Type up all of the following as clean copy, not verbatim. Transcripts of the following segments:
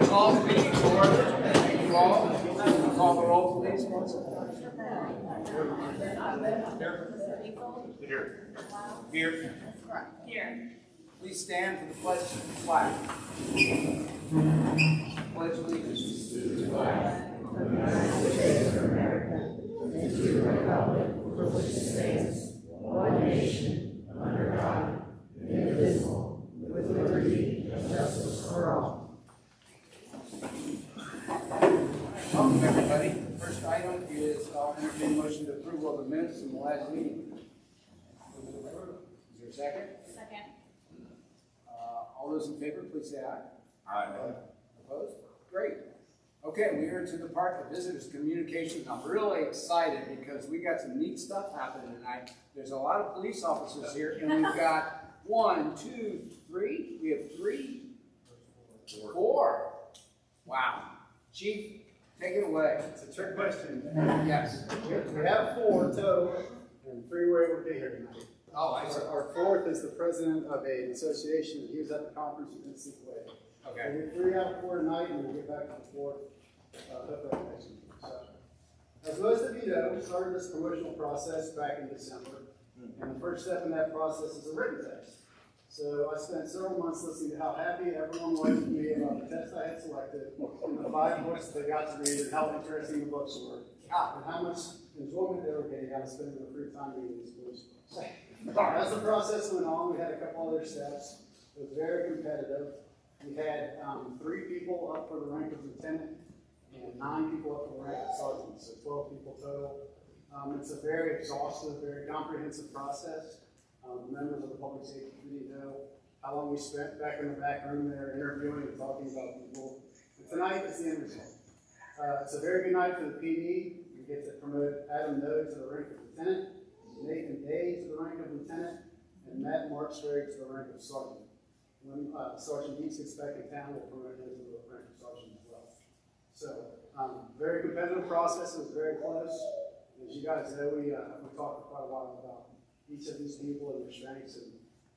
Call the meeting to order. Thank you all. Call the roll, please. Here. Here. Please stand for the pledge to the flag. Pledge allegiance to the flag of the United States of America and to the republic for which it stands, one nation, under God, indivisible, with liberty and justice for all. Welcome, everybody. First item is entertain motion to approval of the minutes from the last meeting. Is there a second? Second. All those in favor, please say aye. Aye. Opposed? Great. Okay, we are to the part of visitors communications. I'm really excited because we got some neat stuff happening tonight. There's a lot of police officers here, and we've got 1, 2, 3. We have 3, 4. Wow. Chief, take it away. It's a trick question. Yes. We have 4 total, and 3 were able to be here tonight. Oh, I see. Our 4th is the president of an association. He was at the conference with Instant Way. Okay. We get 3 out of 4 tonight, and we'll get back to the 4th. Hopefully next week. So, as most of you know, we started this promotional process back in December, and the first step in that process is a written test. So I spent several months listening to how happy everyone was with me about the test I had selected, and the 5 books they got to read, and how interesting the books were, and how much enjoyment they were getting out of spending their free time reading these books. As the process went on, we had a couple other steps. It was very competitive. We had 3 people up for the rank of lieutenant and 9 people up for the rank of sergeant, so 12 people total. It's a very exhaustive, very comprehensive process. Members of the Public Safety Committee know how long we spent back in the back room there interviewing and talking about people. And tonight is the end result. It's a very good night for the PD. We get to promote Adam Noe to the rank of lieutenant, Nathan Day to the rank of lieutenant, and Matt Morrisberg to the rank of sergeant. When Sergeant Deeks gets back in town, we'll promote him to the rank of sergeant as well. So, very competitive process. It was very close. As you guys know, we talked for quite a while about each of these people and their strengths, and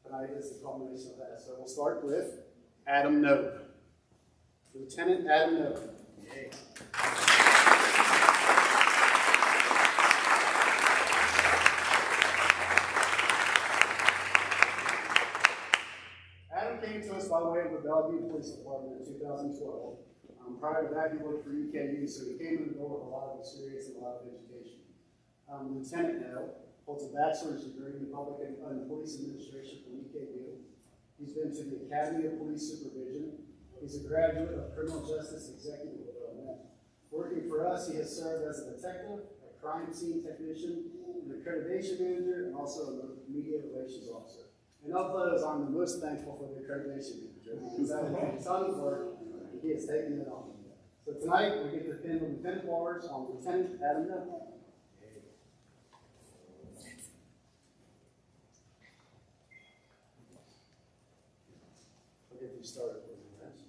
tonight is the culmination of that. So we'll start with Adam Noe. Lieutenant Adam Noe. Yay. Adam came to us by way of the Bellevue Police Department in 2012. Prior to that, he worked for UKU, so he came in the door with a lot of experience and a lot of education. Lieutenant Noe holds a bachelor's degree in public and police administration from UKU. He's been to the Academy of Police Supervision. He's a graduate of Criminal Justice Executive Development. Working for us, he has served as a detective, a crime scene technician, an accreditation manager, and also a media relations officer. And of those, I'm the most thankful for the accreditation manager, because that is a ton of work, and he has taken it on. So tonight, we get to pin the lieutenant bars on Lieutenant Adam Noe. I'll get you started with the rest.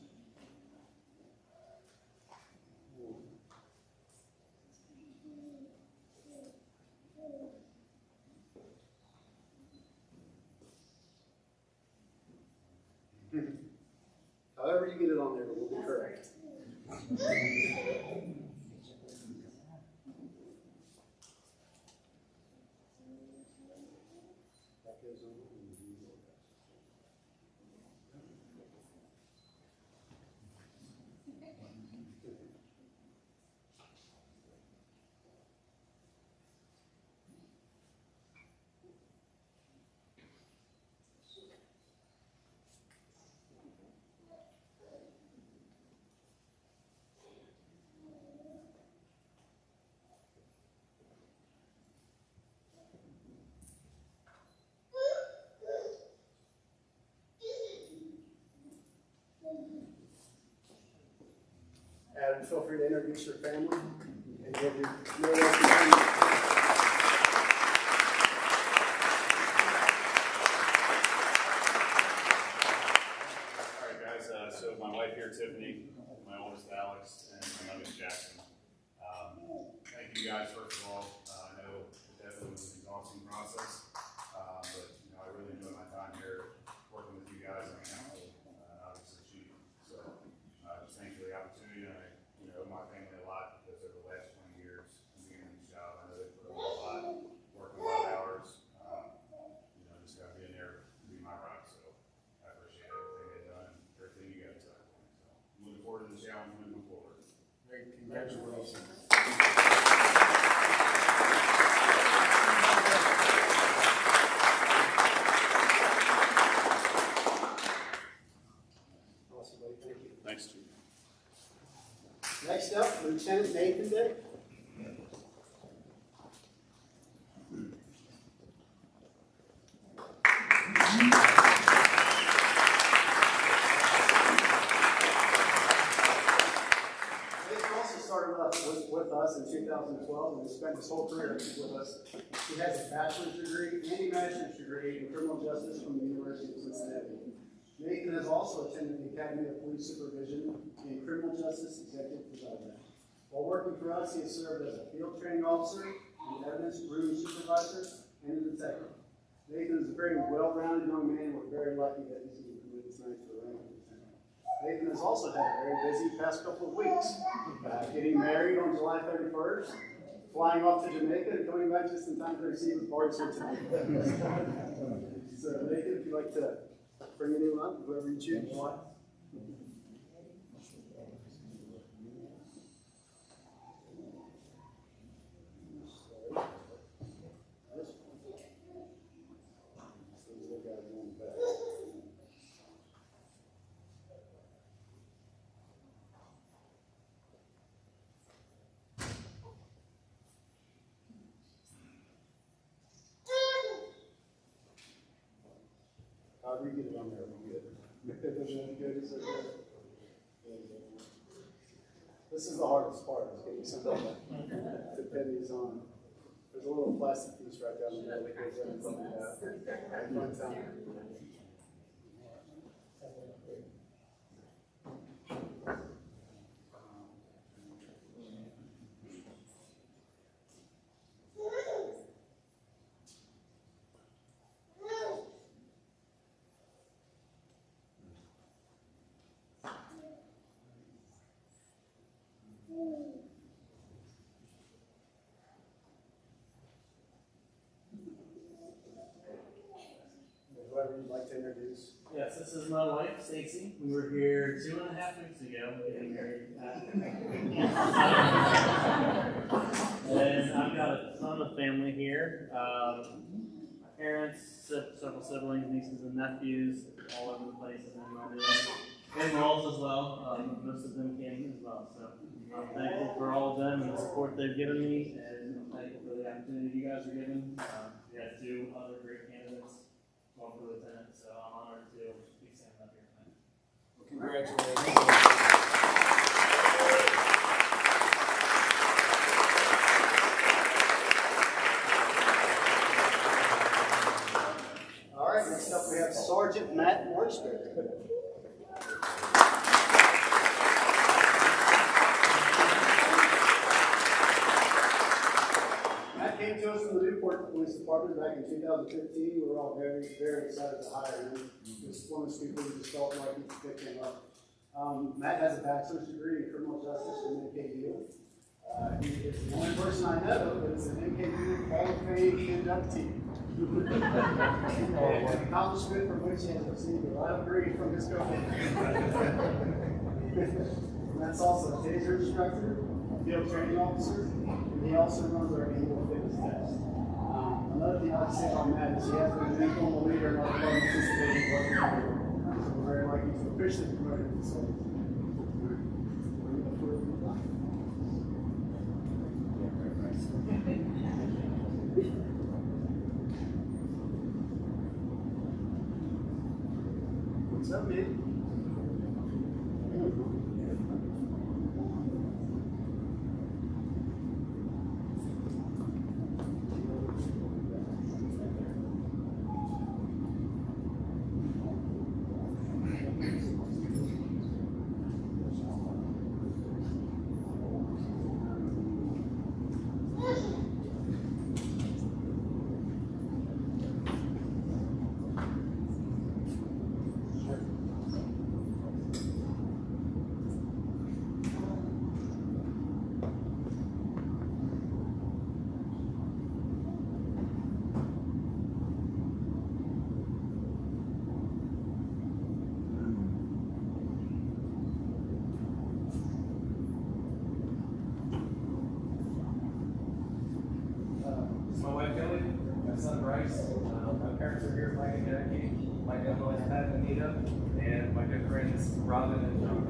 However you get it on there, it will be correct. That goes on. Adam, feel free to introduce your family and give your Alright guys, so my wife here, Tiffany, my oldest Alex, and my youngest Jackson. Thank you guys first of all. I know it definitely was an exhausting process, but I really enjoyed my time here working with you guys. Congratulations. Awesome, buddy. Thank you. Thanks, Chief. Next up, Lieutenant Nathan Day. Nathan also started with us in 2012 and spent his whole career with us. He has a bachelor's degree and a master's degree in criminal justice from the University of Cincinnati. Nathan has also attended the Academy of Police Supervision and Criminal Justice Executive Development. While working for us, he has served as a field training officer, an evidence room supervisor, and a detective. Nathan is a very well-rounded young man. We're very lucky that he's been promoted tonight to a rank of lieutenant. Nathan has also had a very busy past couple of weeks, getting married on July 31st, flying off to Jamaica, and coming back just in time to receive his parts here tonight. So Nathan, if you'd like to bring anyone up, whoever you choose. We get it on there, we good. This is the hardest part, is getting something to pin these on. There's a little plastic piece right down the middle that goes in at one time. Whoever you'd like to introduce. Yes, this is my wife, Stacy. We were here 2.5 weeks ago getting married. And I've got a ton of family here. My parents, several siblings, nieces and nephews, all over the place. And in-laws as well. Most of them came as well. So I'm thankful for all of them and the support they've given me. And I'm thankful for the opportunity you guys are giving. We had 2 other great candidates. One for lieutenant, so I'm honored to be standing up here tonight. Well, congratulations. All right, next up we have Sergeant Matt Morrisberg. Matt came to us from the Newport Police Department back in 2015. We were all very, very excited to hire him. Just one of those people who just felt like he could pick him up. Matt has a bachelor's degree in criminal justice from NKU. He is the only person I know that is an NKU Hall of Fame inductee. An accomplishment from which he has received a lot of grief from his co-workers. And that's also a taser instructor, field training officer, and he also runs our annual fitness test. Another thing I'd say on Matt is he has been an informal leader in our department since the day he wasn't here. So we're very lucky to officially promote him to sergeant. What's up, man? Jackie, my demo is Pat and Anita, and my good friends Robin and John.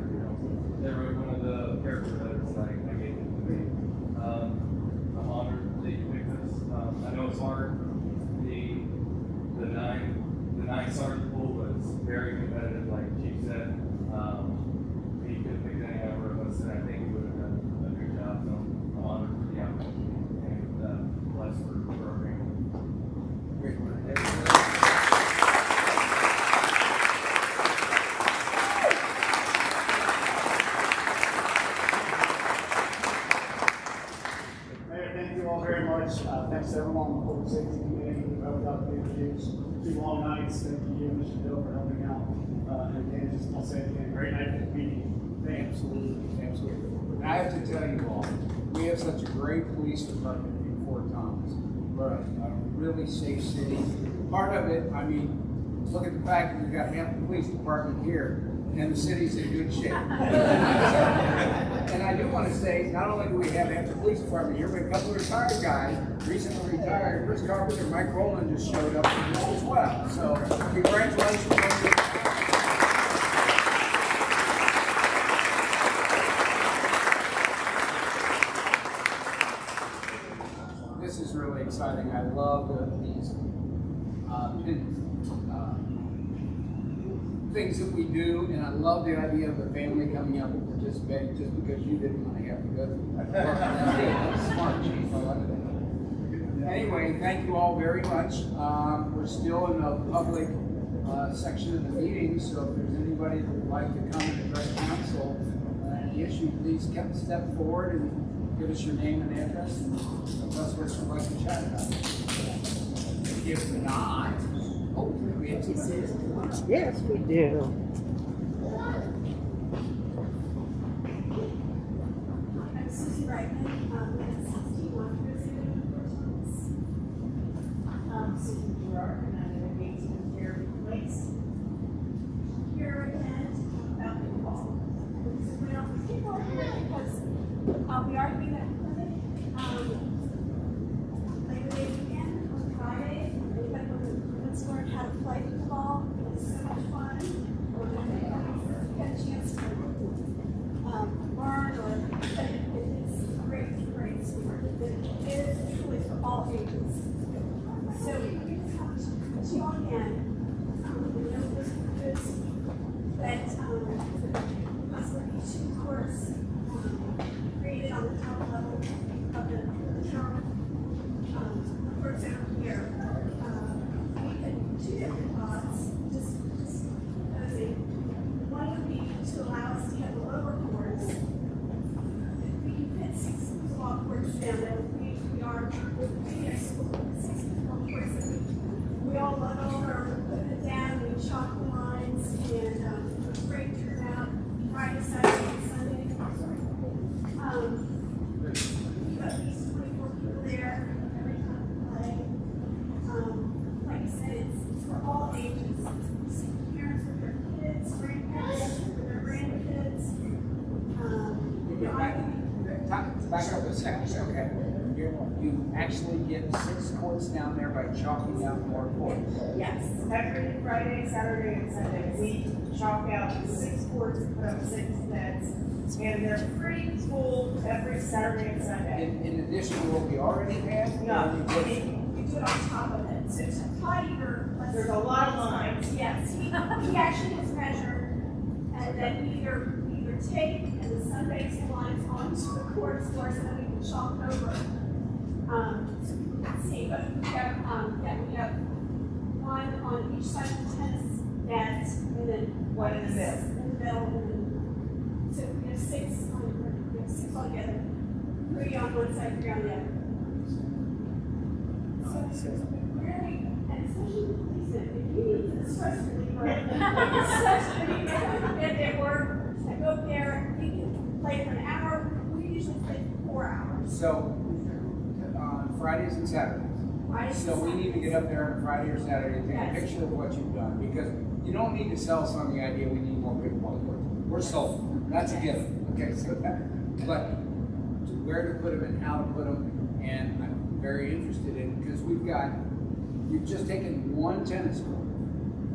They wrote one of the character letters I gave them to me. I'm honored that you picked us. I know it's hard. The nine sergeant pool was very competitive, like Chief said. He could have picked any number of us, and I think he would have done a good job. So I'm honored for the opportunity and blessed for our family. Great. Mayor, thank you all very much. Thanks to everyone on the Public Safety Committee who helped out the interviews. 2 long nights. Thank you, Mr. Bill, for helping out. And again, I'll say it again, great night for the meeting. Absolutely, absolutely. And I have to tell you all, we have such a great police department in Fort Thomas. We're a really safe city. Part of it, I mean, look at the fact that we've got half the police department here, and the city's in good shape. And I do want to say, not only do we have half the police department here, but a couple of retired guys, recently retired. Chris Carpenter and Mike Rowland just showed up as well. So congratulations on your This is really exciting. I love these things that we do, and I love the idea of the family coming up and participating just because you didn't want to have to go through that. That's smart, Chief. I love it. Anyway, thank you all very much. We're still in the public section of the meeting, so if there's anybody that would like to come and address council on the issue, please step forward and give us your name and address and tell us what you'd like to chat about. If not, we have to say it. Yes, we do. I'm Susie Reitman, I'm 61 president of Fort Thomas. Susan Gerard, and I'm an engagement therapy place. Here again to talk about pickleball. So people are here because we are doing that clinic Labor Day weekend on Friday. Anybody wants to learn how to play pickleball? It's so much fun. Or get a chance to learn or it's great sport. It is truly for all ages. So we can come to you again. We know this is that possibly 2 courts created on the top level of the town. For example, here, we could 2 different thoughts. Just proposing. One would be to allow us to have the lower courts. If we can fit 6 football courts down there, we are 6 football courts that we all love over, put it down, we chalk the lines, and great turnout Friday, Saturday, and Sunday. We've got at least 24 people there every time we play. Like I said, it's for all ages. Parents with their kids, grandparents with their grandkids. Back up a second, okay? You actually get 6 courts down there by chalking out more courts. Yes, every Friday, Saturday, and Sunday, we chalk out 6 courts and put up 6 nets, and they're free full every Saturday and Sunday. In addition to what we already have? No, You do it on top of it. So to apply your there's a lot of lines. Yes, he actually has measured, and then we either tape and the sun-based lines onto the courts for us, and then we can chalk over. So people can see, but we have one on each side of the tennis net, and then One in the middle. In the middle, and then, so we have 6 altogether. 3 on one side, 3 on the other. So really, and especially the policemen, if you need the stress reliever, at work, I go up there, you can play for an hour. We usually play for 4 hours. So, on Fridays and Saturdays. So we need to get up there on Friday or Saturday and take a picture of what you've done, because you don't need to sell us on the idea we need more pickleball courts. We're sold. That's a given. Okay, so that, but where to put them and how to put them, and I'm very interested in, because you've just taken one tennis court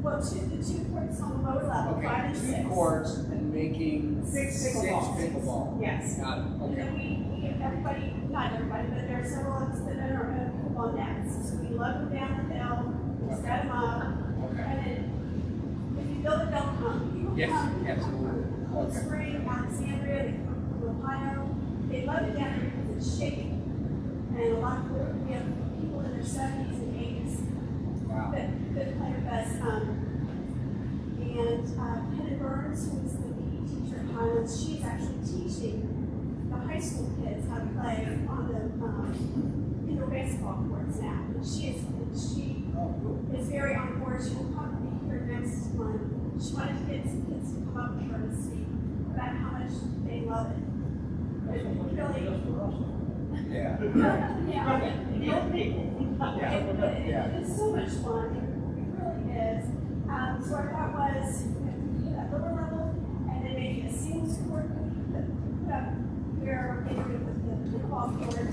Well, the two courts on the lower level, 5 Okay, and 6. 2 courts and making Six 6 pickleball. pickleball. Yes. Got it, And okay. then we, everybody, not everybody, but there are several of us that are our own pickleball nets. So we lug them down the hill, we set them up, Okay. and then if you build it, they'll come. People Yes, come. absolutely. Cold Okay. Spring, Alexandria, they come from Ohio. They love it down there because it's shaking. And a lot of, we have people in their 70s and 80s Wow. that play with us. And Hannah Burns, who is the PE teacher at Highlands, she's actually teaching the high school kids how to play on the indoor basketball courts now. And she is very on board. She will probably be here next month. She wanted to get some kids to come up with her to speak about how much they love it. It really, Yeah. yeah. Yeah. It's so much fun. It really is. So our thought was at lower level, and then maybe a singles court put up where they were with the pickleball court,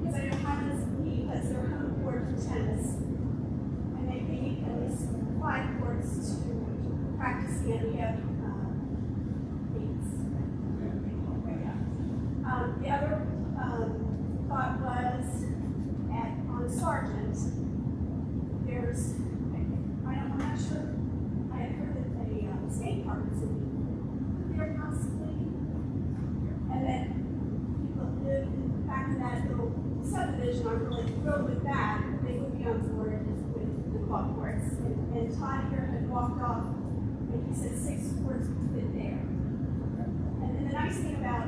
because I know Highlands has their home court for tennis, and they need at least 5 courts to practice in. We have 8. The other thought was on Sargent, I'm not sure, I had heard that a skate park was in there possibly, and then people that live back in that little subdivision are really thrilled with that. They would be on board with the golf course. And Todd here had walked off, and he said 6 courts would fit there. And the nice thing about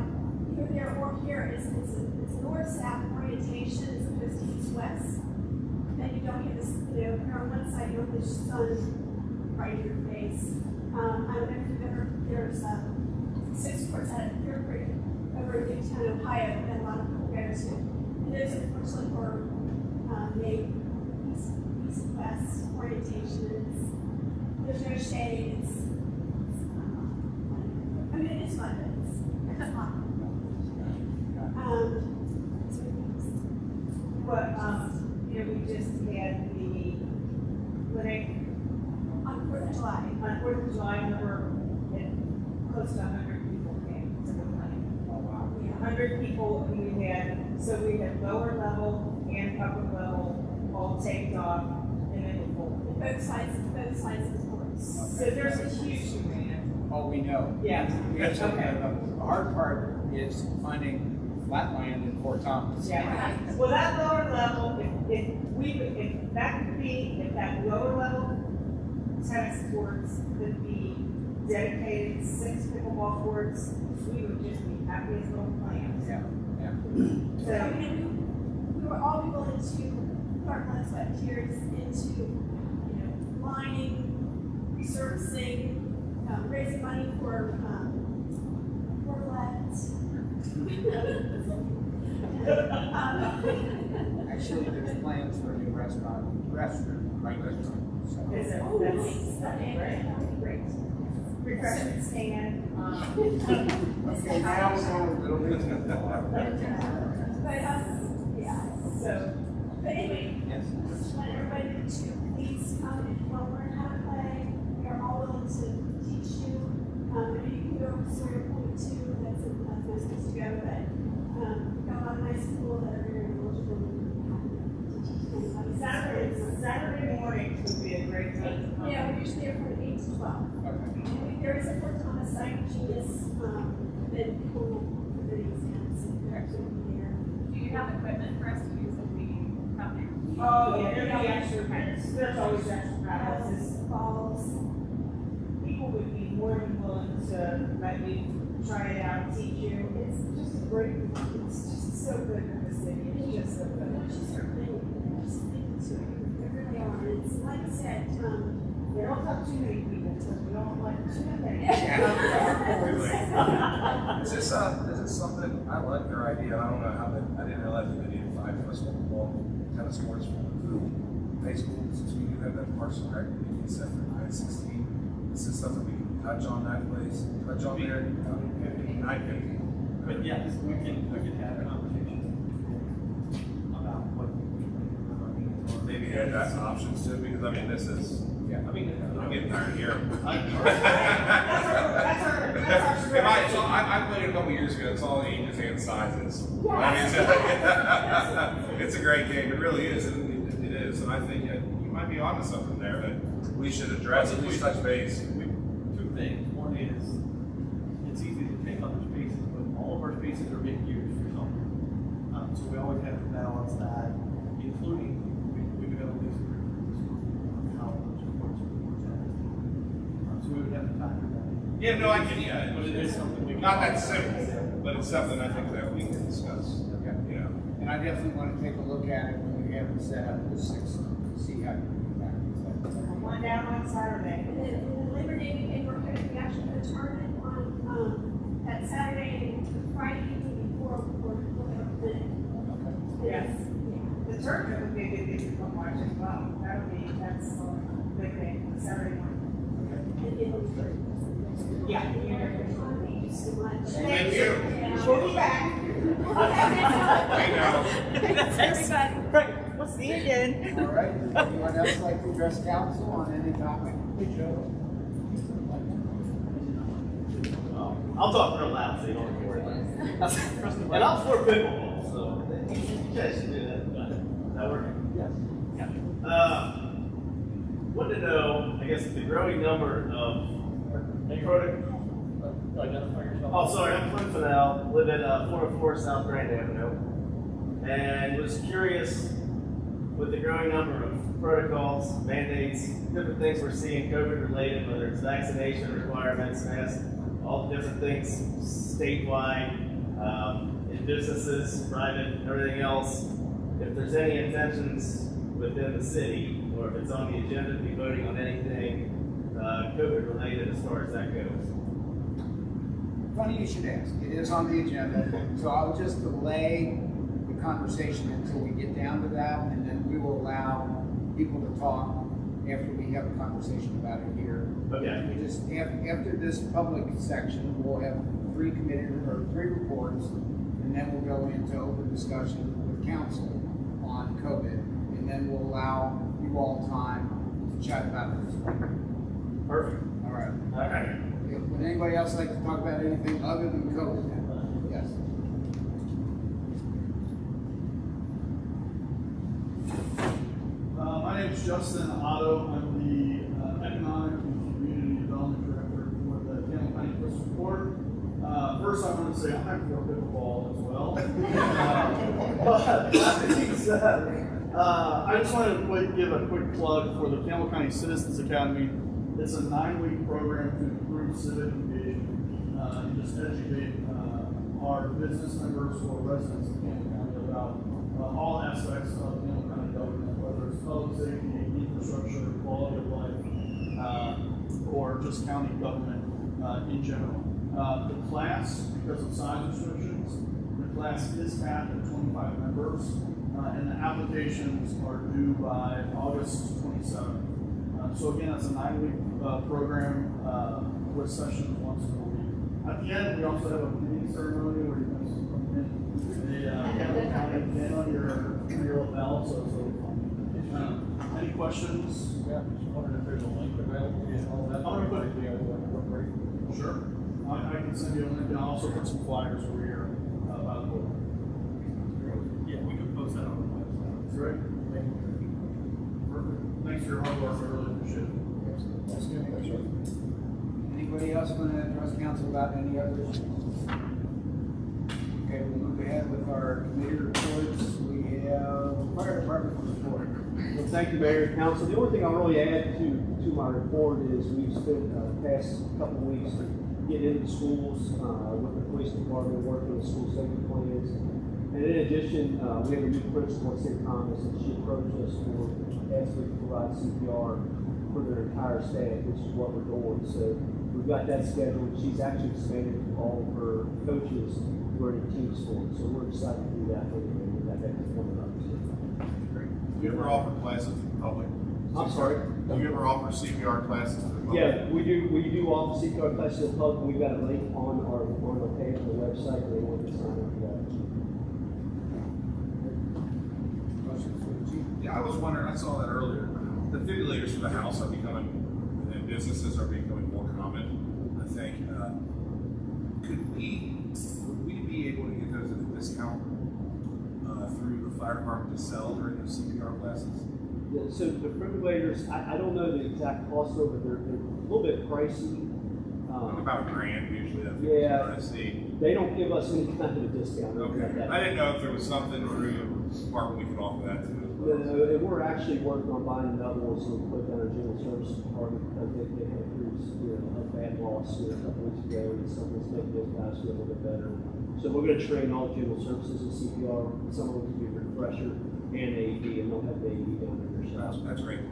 either there or here is it's a north-south orientation as opposed to east-west. Then you don't get this, you're on one side, you don't get the sun right in your face. I don't know if you've ever, there's 6 courts out of Deer Creek over in Newtown, Ohio, that a lot of people go to. And those are unfortunately for made east-west orientation. There's no shade. I mean, it is fun, but it's hot. We just had the clinic On 4th of July. on 4th of July, close to 100 people came to the clinic. Oh, wow. 100 people, and we had lower level and upper level all taped off, and then the full. Both sides of the courts. So there's a huge demand. Oh, we know. Yeah. We have some, Okay. the hard part is finding flat land in Fort Thomas. Yeah. Well, that lower level, if that lower level tennis courts could be dedicated 6 pickleball courts, we would just be happy as little clams. Yeah, yeah. So, I mean, we were all willing to put our blood, sweat, and tears into, lining, resurfacing, raising money for, Actually, there's plans for a new restroom, right there. So. Is it? That's great. Refreshment stand. Okay, now we're going a little bit. But, yeah. So, But anyway, Yes. just want everybody to please come if you want to learn how to play. We are all willing to teach you. Maybe you can go over Sawyer Point too. That's a nice place to go. But we've got a lot of nice people that are very knowledgeable and happy to teach anybody. Saturday morning would be a great time to come. Yeah, we're usually there from 8 to 12. Okay. There is a Fort Thomas site genius that people will put their exams and they're actually there. Do you have equipment for us to use if we come here? Oh, yeah, there'll be extra practice. There's always extra practices. Balls. People would be more than willing to let me try it out, teach you. It's just a great, it's just so good for the city. It's just so good. They really are. And it's like I said, We don't have too many people because we don't like too many. Is this something, I like their idea, I don't know how I didn't realize that they needed 5 tennis courts for high school, since we do have that Parks and Rec meeting set for 9/16. Is this something we can touch on that place, touch on there, 9:50? But yes, we can have a conversation about what. Maybe add that options too, because I mean, this is, Yeah, I mean, I'm getting tired of hearing. I played it a couple years ago. It's all ages and sizes. I mean, it's a great game. It really is. It is. And I think you might be onto something there that we should address, at least touch base. Two things. One is, it's easy to take other spaces, but all of our spaces are being used for something. So we always have to balance that, including, we do have a lease agreement with how much supports that. So we would have to factor that in. Yeah, no, I can, But it is something we can. not that simple, but it's something I think that we can discuss. Okay. You know. And I definitely want to take a look at it when we have it set up the 6th, see how you do that. One down on Saturday. And then Labor Day weekend, we're going to be actually going to tournament on, that Saturday and Friday evening before we're Yes. The tournament would be a good thing to come watch as well. That's a big thing, Saturday morning. Yeah. Thank you so much. Thank you. We'll be back. Thanks, everybody. Right, we'll see you again. All right, anyone else like to address council on any topic? Hey, Joe. I'll talk real loud so you don't have to worry about it. And I'm for pickleball, so you guys should do that. Is that working? Yes. Yeah. Want to know, I guess, the growing number of Identify yourself. Oh, sorry, I'm Clint Fennell, live at 404 South Grand Avenue, and was curious with the growing number of protocols, mandates, different things we're seeing COVID related, whether it's vaccination requirements, masks, all the different things statewide, in businesses, private, and everything else. If there's any intentions within the city, or if it's on the agenda to be voting on anything COVID related as far as that goes. Funny you should ask. It is on the agenda, so I'll just delay the conversation until we get down to that, and then we will allow people to talk after we have a conversation about it here. Okay. We just, after this public section, we'll have 3 reports, and then we'll go into open discussion with council on COVID, and then we'll allow you all time to chat about it. Perfect. All right. All right. Would anybody else like to talk about anything other than COVID? Yes. My name is Justin Otto. I'm the Economic and Community Development Director for the Camel County Police Report. First, I want to say I'm for pickleball as well. But that being said, I just want to give a quick plug for the Camel County Citizens Academy. It's a 9-week program to improve civic engagement and just educate our business members or residents of Camel County about all aspects of Camel County government, whether it's public safety, infrastructure, quality of life, or just county government in general. The class, because of size restrictions, the class is capped at 25 members, and the applications are due by August 27th. So again, it's a 9-week program with sessions once a week. At the end, we also have a meeting ceremony where you can pin on your lapel. So any questions? Yeah, just wondering if there's a link available and all that. I'm gonna put it. Sure. I can send you a link, and I'll also put some flyers over here about the book. Yeah, we can post that on the website. That's great. Perfect. Thanks for your hard work. I really appreciate it. That's good. That's right. Anybody else want to address council about any other issues? Okay, we'll move ahead with our committee reports. We have fire department report. Well, thank you, Mayor and Council. The only thing I'll really add to my report is we've spent the past couple of weeks getting into schools with the police department, working with school safety plans. And in addition, we have a new principal at St. Thomas, and she approached us for asking to provide CPR for their entire staff, which is what we're doing. So we've got that scheduled. She's actually expanded to all of her coaches who are in team sports. So we're excited to do that for them, and that is coming up. Do you ever offer classes to the public? I'm sorry? Do you ever offer CPR classes to the public? Yeah, we do offer CPR classes to the public. We've got a link on our page on the website where they want to sign up for that. Questions for the chief? Yeah, I was wondering, I saw that earlier. defibrillators for the house are becoming, and businesses are becoming more common, I think. Would we be able to get those at a discount through the fire department to sell during those CPR classes? Yeah, so the defibrillators, I don't know the exact cost over there. They're a little bit pricey. About $1,000 usually. Yeah. I see. They don't give us any kind of a discount. Okay. I didn't know if there was something through the department we could offer that to. And we're actually working on buying another one, so we put down our general services department. They had a bad loss a couple weeks ago, and someone's making those guys feel a little bit better. So we're going to train all general services in CPR. Some of them can be a refresher and AED, and they'll have the AED down in their shop. That's great.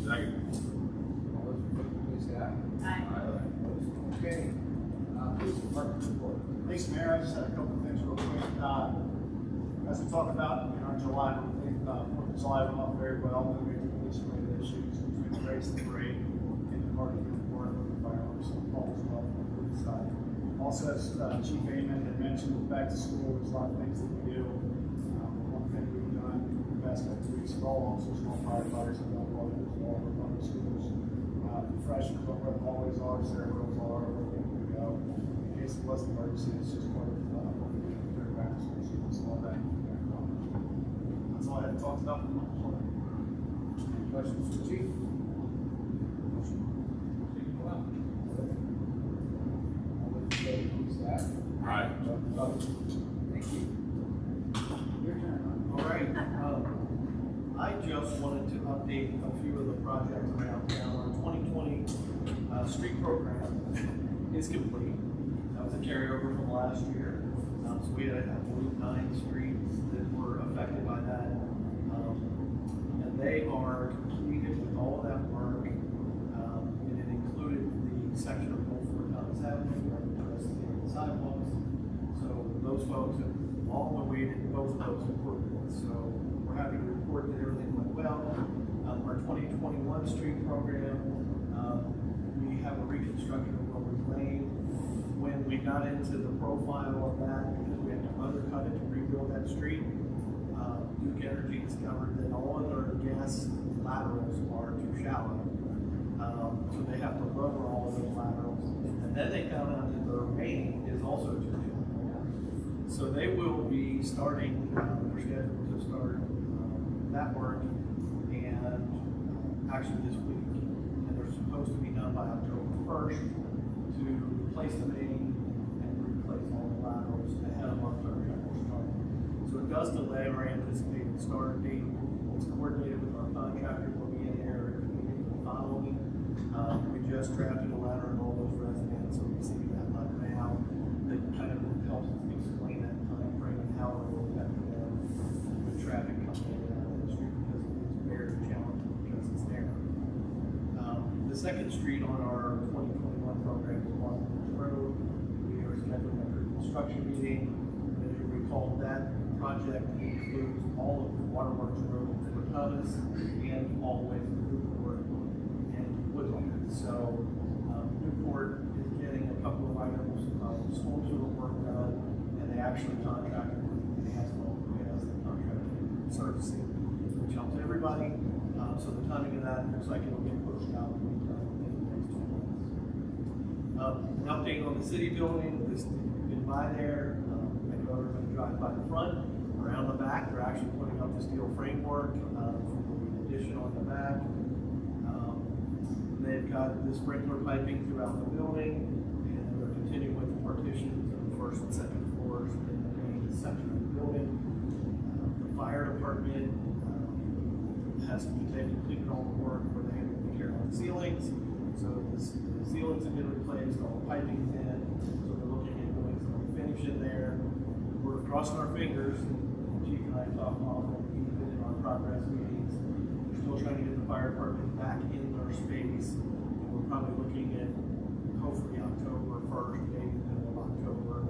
Second. All those in favor, please say aye. Okay. Police department report. Thanks, Mayor. I just had a couple of things real quick. As we talked about in our July, July went off very well. No major police-related issues between the race and the parade and the party report with the fireworks and all as well from the police side. Also, as Chief Amon had mentioned, with back to school, there's a lot of things that we do. One thing we've done in the past couple of weeks is all officers and all firefighters have done well with all of our public schools. Freshmen know where the hallways are, stairwells are, where they can go. In case it was an emergency, it's just part of what we do during back to school students and all that. That's all I had to talk about for the month. Any questions for the chief? All those in favor, please say aye. Aye. Thank you. Your turn. All right, I just wanted to update a few of the projects around town. Our 2020 street program is complete. That was a carryover from last year. So we had, I believe, 9 streets that were affected by that. And they are completed with all of that work. And it included the section of Old Fort Thomas Avenue, where the rest of the sidewalks. So those folks have all awaited both of those improvements. So we're happy to report that everything went well. Our 2021 street program, we have a reconstruction of Wilbur Lane. When we got into the profile of that, because we had to undercut it to rebuild that street, Duke Energy discovered that all of their gas laterals are too shallow. So they have to lower all of those laterals. And then they found out that their main is also too shallow. So they will be starting, they're scheduled to start that work, and actually this week. And they're supposed to be done by October 1st to replace the main and replace all the laterals ahead of our third start. So it does delay our anticipated start date. It's coordinated with our contractor. We'll be in there immediately following. We just drafted a letter and all those residents are receiving that letter now. That kind of helps explain that time frame and how it will affect them with traffic coming in and out of the street, because it's very challenging because it's there. The second street on our 2021 program is Morrisberg Road. We are scheduling a construction meeting. As you recall, that project includes all of the Waterworks Road in Fort Thomas and all the way through Newport and Woodland. So Newport is getting a couple of items of storm sewer work done, and they actually contracted with the asphalt as the contractor servicing, which helps everybody. So the timing of that looks like it'll get pushed out in the next 2 months. An update on the city building. This, you've been by there. I know everybody drives by the front. Around the back, they're actually putting up the steel framework for the addition on the back. They've got the sprinkler piping throughout the building, and they're continuing with the partitions of the first and second floors in the main section of the building. The fire department they've completed all the work where they have to take care of the ceilings. So the ceilings have been replaced, all the piping's in, so they're looking at doing some finish in there. We're crossing our fingers, and Chief and I talked often, even in our progress meetings. We're still trying to get the fire department back in their space. And we're probably looking at hopefully October 1st, maybe the middle of October.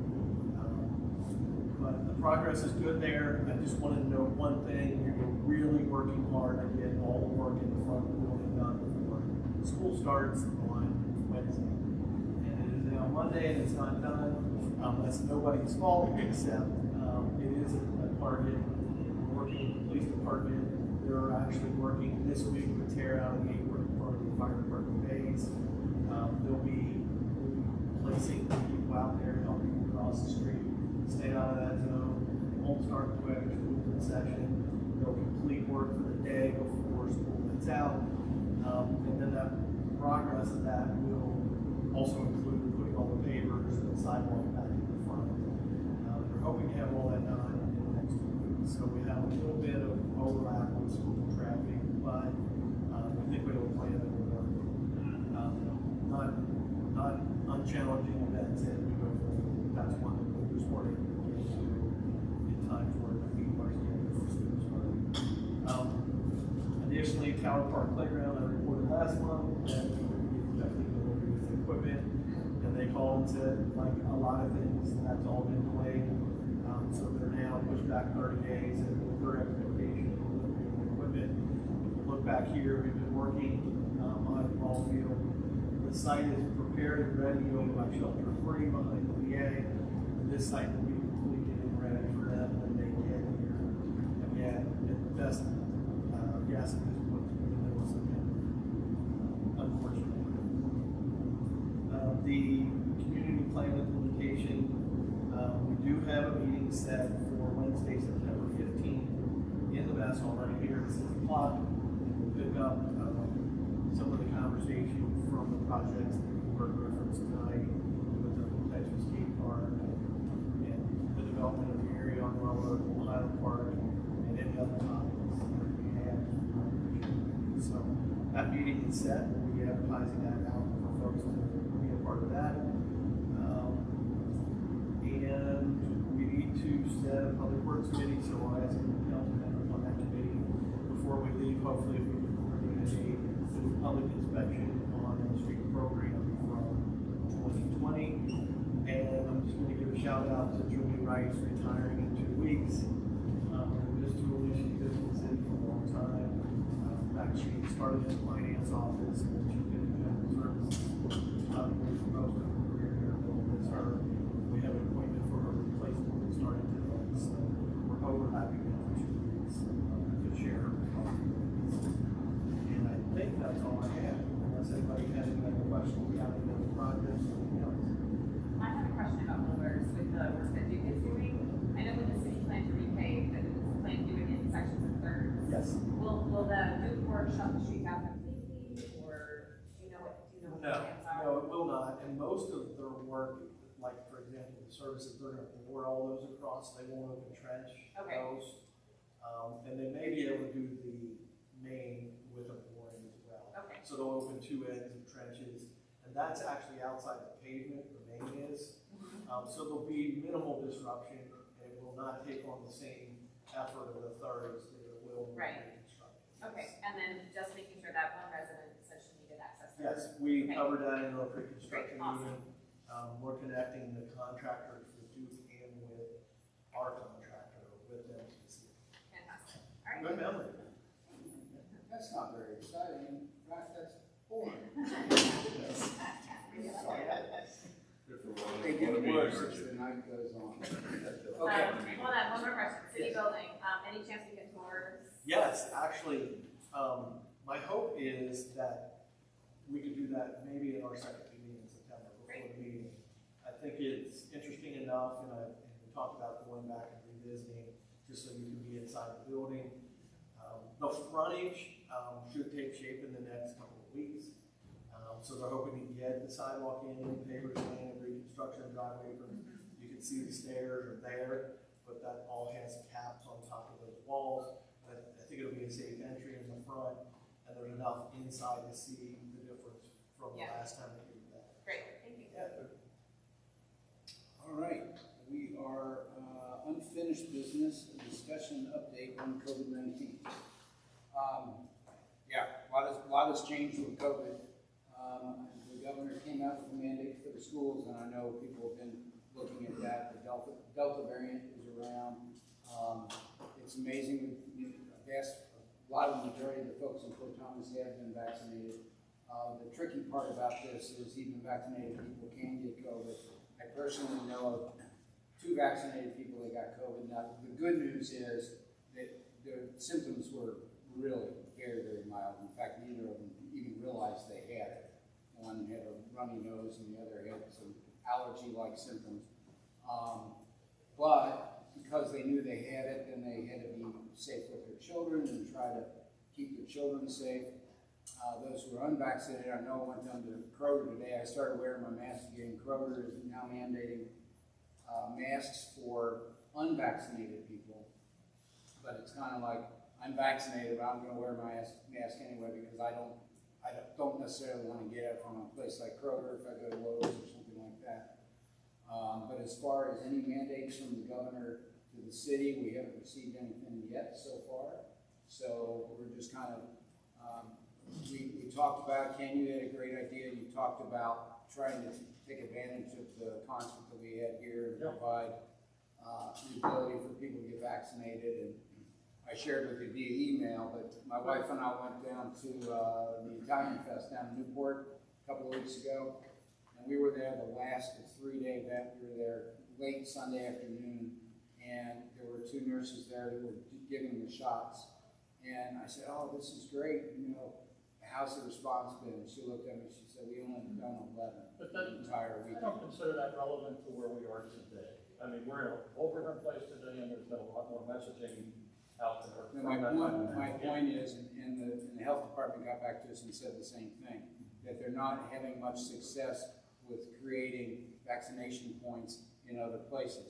But the progress is good there. I just wanted to note one thing. We're really working hard to get all the work in the front of the building done before school starts on Wednesday. And it is now Monday and it's not done. That's nobody's fault except It is a target. We're working with the police department. They're actually working this week to tear out the apron for the fire department base. They'll be placing people out there, helping people cross the street, stay out of that zone. It won't start quick, it's a movement session. They'll complete work for the day before school gets out. And then that progress of that will also include putting all the pavers and the sidewalk back in the front. We're hoping to have all that done in the next 2 weeks. So we have a little bit of overlap on school traffic, but we think we have a plan that will work. Not unchallenging events that we go through. That's one that we're just working to in time for the meet our schedule for students. Additionally, Tower Park Playground, I reported last month that we were expecting delivery with equipment, and they called and said, like a lot of things, that's all been delayed. So they're now pushed back 30 days, and their expectation of delivery of equipment. Look back here, we've been working on the ball field. The site is prepared and ready over by Shelter Free behind the VA. This site will be completed and ready for them when they get here. Again, at the best guess at this point, in the middle of September. Unfortunately. The community plan implementation, we do have a meeting set for Wednesday, September 15th in the Bass Hall right here at 6 o'clock. We'll pick up some of the conversation from the projects that we were referenced tonight with the Texas Skate Park and the development of the area on Roller, Highland Park, and any other topics that we have. So that meeting is set. We'll be advertising that out for folks to be a part of that. And we need to set a public works committee, so I'll ask the council members on that committee before we leave. Hopefully, if we can coordinate a public inspection on the street program from 2020. And I'm just going to give a shout out to Julie Rice retiring in 2 weeks. Miss Julie, she's been in the city for a long time. In fact, she started in the finance office and she's been in general services for most of her career here. We'll miss her. We have an appointment for her replacement starting today. So we're over happy to have 2 weeks to share her responsibilities. And I think that's all I have. Unless anybody has any other questions about any other projects or anything else. I have a question about boulders with the work that Duke is doing. I know when the city planned to repave, that it was planned to do it in sections and thirds. Yes. Will the Duke work shut the street out completely, or do you know what the plans are? No, it will not. And most of their work, like for example, the services, they're going to bore all those across. They won't open trench those. And they may be able to do the main with a boring as well. Okay. So they'll open 2 ends of trenches, and that's actually outside the pavement, the main is. So there'll be minimal disruption, and it will not take on the same effort of the thirds that it will with reconstruction. Okay, and then just making sure that one resident said she needed access to. Yes, we covered that in our pre-construction Great, awesome. meeting. We're connecting the contractors with Duke and with our contractor with them to see. Fantastic. All right. Good memory. That's not very exciting. In fact, that's boring. They get worse as the night goes on. Okay. Hold on, one more question. City building, any chance we can tour? Yes, actually, my hope is that we could do that maybe in our second meeting in September before the meeting. I think it's interesting enough, and we talked about going back and revisiting just so you can be inside the building. The frontage should take shape in the next couple of weeks. So they're hoping to get the sidewalk in, pavers in, reconstruction driveway. You can see the stairs are there, but that all has caps on top of those walls. I think it'll be a safe entry in the front, and there's enough inside to see the difference from the last time we did that. Great, thank you. All right, we are unfinished business, discussion update on COVID-19. A lot has changed with COVID. The governor came out with a mandate for the schools, and I know people have been looking at that. The Delta variant is around. It's amazing. I guess a lot of the majority of the folks in Fort Thomas have been vaccinated. The tricky part about this is even vaccinated people can get COVID. I personally know of 2 vaccinated people that got COVID. Now, the good news is that their symptoms were really very, very mild. In fact, neither of them even realized they had it. One had a runny nose and the other had some allergy-like symptoms. But because they knew they had it, then they had to be safe with their children and try to keep their children safe. Those who are unvaccinated, I know I went down to Kroger today. I started wearing my mask again. Kroger is now mandating masks for unvaccinated people. But it's kind of like, I'm vaccinated, but I'm going to wear my mask anyway because I don't necessarily want to get it from a place like Kroger if I go to Lowe's or something like that. But as far as any mandates from the governor to the city, we haven't received anything yet so far. So we're just kind of, we talked about, Ken, you had a great idea. You talked about trying to take advantage of the concert that we had here and provide the ability for people to get vaccinated. And I shared with you via email, but my wife and I went down to the Italian Fest down in Newport a couple of weeks ago. And we were there the last 3-day event. We were there late Sunday afternoon, and there were 2 nurses there that were giving the shots. And I said, "Oh, this is great. You know, how's the response been?" She looked at me. She said, "We only done 11 But that, the entire I weekend." don't consider that relevant to where we are today. I mean, we're in a whole different place today, and there's been a lot more messaging out there. And my point is, and the health department got back to us and said the same thing, that they're not having much success with creating vaccination points in other places.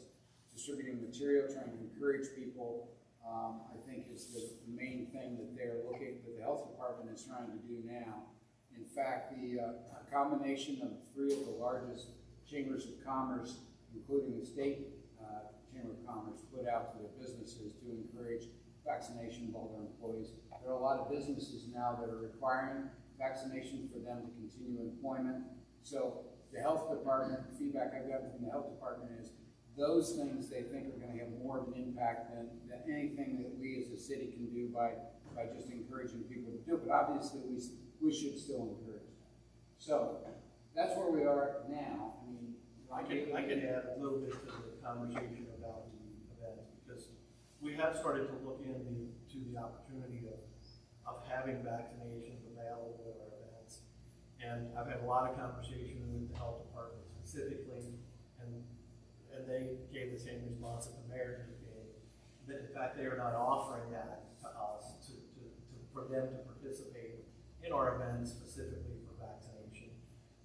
Distributing material, trying to encourage people, I think is the main thing that the health department is trying to do now. In fact, the combination of 3 of the largest chambers of commerce, including the state Chamber of Commerce, put out to their businesses to encourage vaccination of all their employees. There are a lot of businesses now that are requiring vaccination for them to continue employment. So the health department, feedback I've gotten from the health department is those things they think are going to have more of an impact than anything that we as a city can do by just encouraging people to do it. But obviously we should still encourage them. So that's where we are now. I mean, I can add a little bit to the conversation about the events, because we have started to look into the opportunity of having vaccinations available at our events. And I've had a lot of conversation with the health department specifically, and they gave the same response that the mayor just gave. That in fact they are not offering that to us for them to participate in our events specifically for vaccination.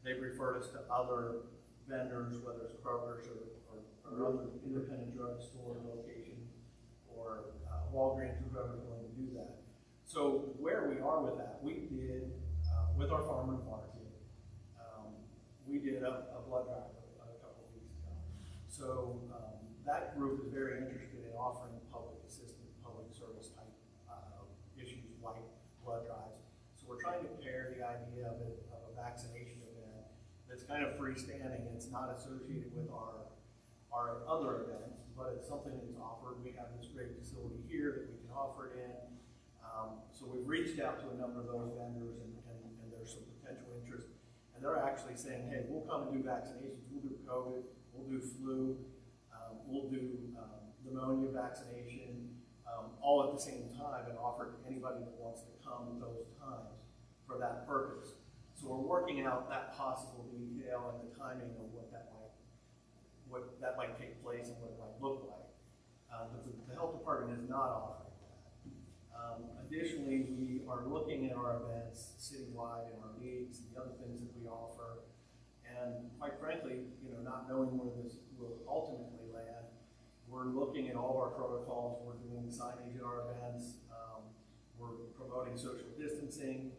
They've referred us to other vendors, whether it's Kroger's or other independent drugstore locations or Walgreens, whoever's willing to do that. So where we are with that, we did with our farmers market, we did a blood drive a couple of weeks ago. So that group is very interested in offering public assistance, public service type issues like blood drives. So we're trying to pair the idea of a vaccination event that's kind of freestanding. It's not associated with our other events, but it's something that's offered. We have this great facility here that we can offer it in. So we've reached out to a number of those vendors, and there's some potential interest. And they're actually saying, hey, we'll come and do vaccinations. We'll do COVID, we'll do flu, we'll do pneumonia vaccination, all at the same time, and offer it to anybody that wants to come at those times for that purpose. So we're working out that possible detail and the timing of what that might take place and what it might look like. But the health department is not offering that. Additionally, we are looking at our events citywide and our leagues and the other things that we offer. And quite frankly, not knowing where this will ultimately land, we're looking at all our protocols. We're doing signage at our events. We're promoting social distancing.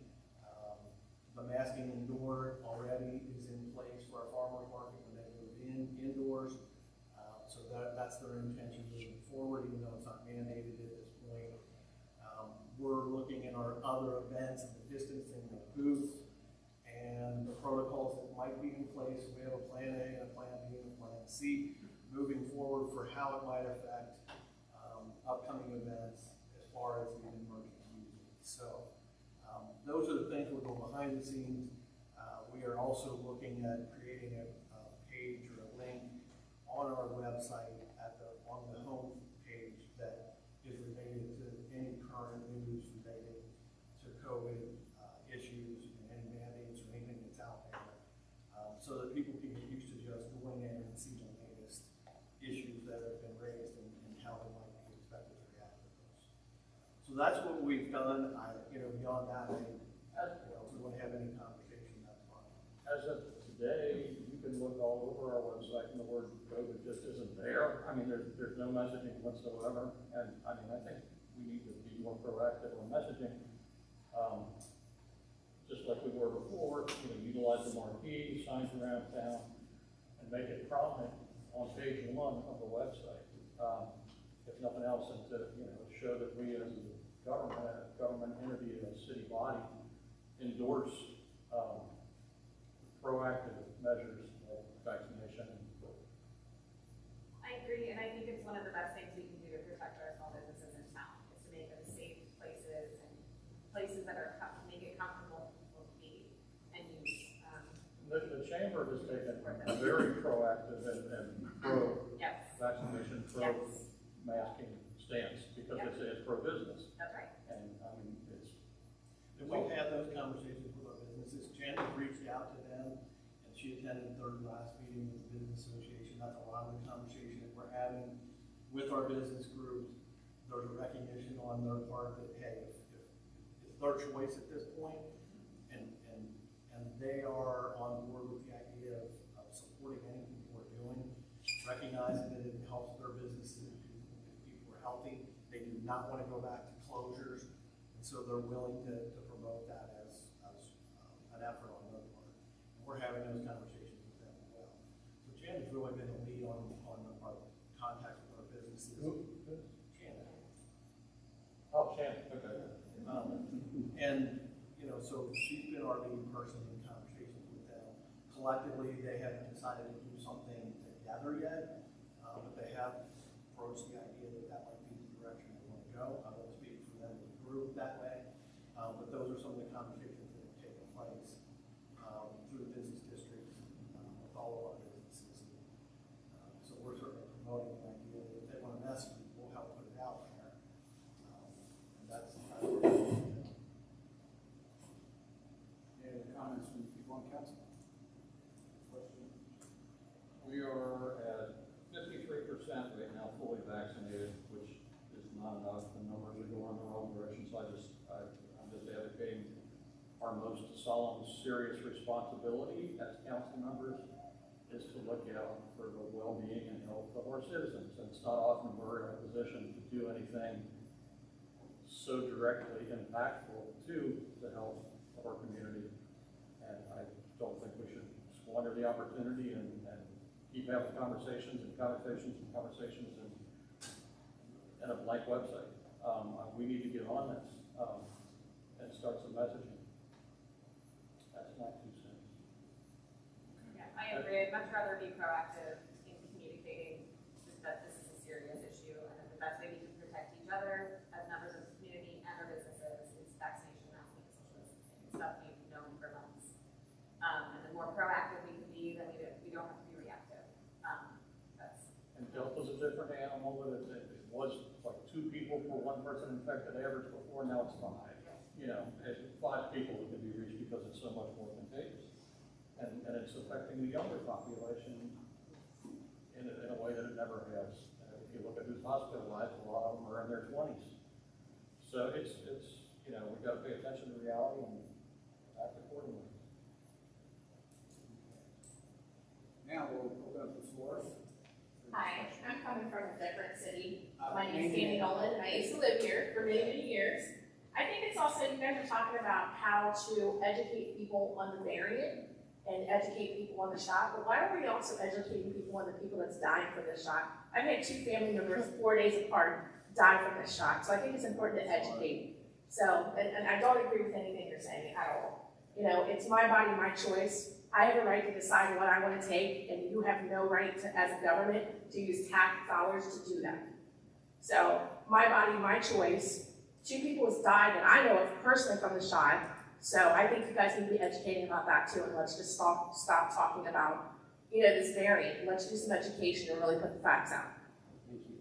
The masking indoor already is in place for our farmers market when they move indoors. So that's their intention moving forward, even though it's not mandated at this point. We're looking at our other events and the distancing of booths and the protocols that might be in place. We have a plan A, a plan B, and a plan C moving forward for how it might affect upcoming events as far as even emergency users. So those are the things we're doing behind the scenes. We are also looking at creating a page or a link on on our website on the home page that is related to any current news related to COVID issues and any mandates or anything that's out there, so that people can get used to just going in and see the latest issues that have been raised and how they might be expected to react to those. So that's what we've done. Beyond that, if we want to have any conversation, that's fine. As of today, you can look all over our website and the word COVID just isn't there. I mean, there's no messaging whatsoever. And I mean, I think we need to be more proactive on messaging. Just like we were before, utilize the marquee, signs around town, and make it prominent on page 1 of the website. If nothing else, and to show that we as a government entity, a city body, endorse proactive measures like vaccination. I agree, and I think it's one of the best things we can do to protect our small businesses in town, is to make them safe places and places that are make it comfortable for people to be and use. The chamber has taken a very proactive and pro-vaccination, pro-masking stance because it's pro-business. That's right. And I mean, And we've had those conversations with our businesses. Janet reached out to them, and she attended their last meeting with the business association. That's a lot of the conversation that we're having with our business groups. There's a recognition on their part that, hey, if it's their choice at this point, and they are on board with the idea of supporting anything we're doing, recognizing that it helps their businesses if people are healthy. They do not want to go back to closures, and so they're willing to promote that as an effort on their part. And we're having those conversations with them as well. So Janet's really been the lead on our contacts with our businesses. Janet. oh, Shannon, okay. And so she's been our lead person in conversations with them. Collectively, they haven't decided to do something together yet, but they have approached the idea that might be the direction they want to go. I won't speak for them as a group that way, but those are some of the conversations that have taken place through the business districts with all of our businesses. So we're certainly promoting the idea that if they want to message, we'll help put it out there. And that's kind of Any other comments from people on council? We are at 53% right now fully vaccinated, which is not enough. The numbers are going in the wrong direction, so I'm just advocating our most solemn, serious responsibility as council members is to look out for the well-being and health of our citizens. And it's not often we're in a position to do anything so directly impactful to the health of our community. And I don't think we should squander the opportunity and keep having conversations and a blank website. We need to get on this and start some messaging. That's my 2 cents. Yeah, I agree. I'd much rather be proactive in communicating that this is a serious issue, and that the best way we can protect each other as members of the community and our businesses is vaccination, masking, and social distancing, stuff we've known for months. And the more proactive we can be, then we don't have to be reactive. And Delta's a different animal. It was like 2 people for 1 person infected average before, now it's 5. It's 5 people that can be reached because it's so much more contagious. And it's affecting the younger population in a way that it never has. If you look at who's hospitalized, a lot of them are in their 20s. So it's we've got to pay attention to reality and act accordingly. Now we'll open up the floor. Hi, I'm coming from a different city. My name is Camel, and I used to live here for many, many years. I think it's also, you guys are talking about how to educate people on the variant and educate people on the shot, but why are we also educating people on the people that's dying from this shot? I've had 2 family members 4 days apart die from this shot, so I think it's important to educate. So, and I don't agree with anything you're saying at all. It's my body, my choice. I have a right to decide what I want to take, and you have no right to, as a government, to use tax dollars to do that. So, my body, my choice. 2 people has died that I know of personally from the shot. So I think you guys need to be educating about that too, and let's just stop talking about, you know, this variant. Let's do some education and really put the facts out. Thank you.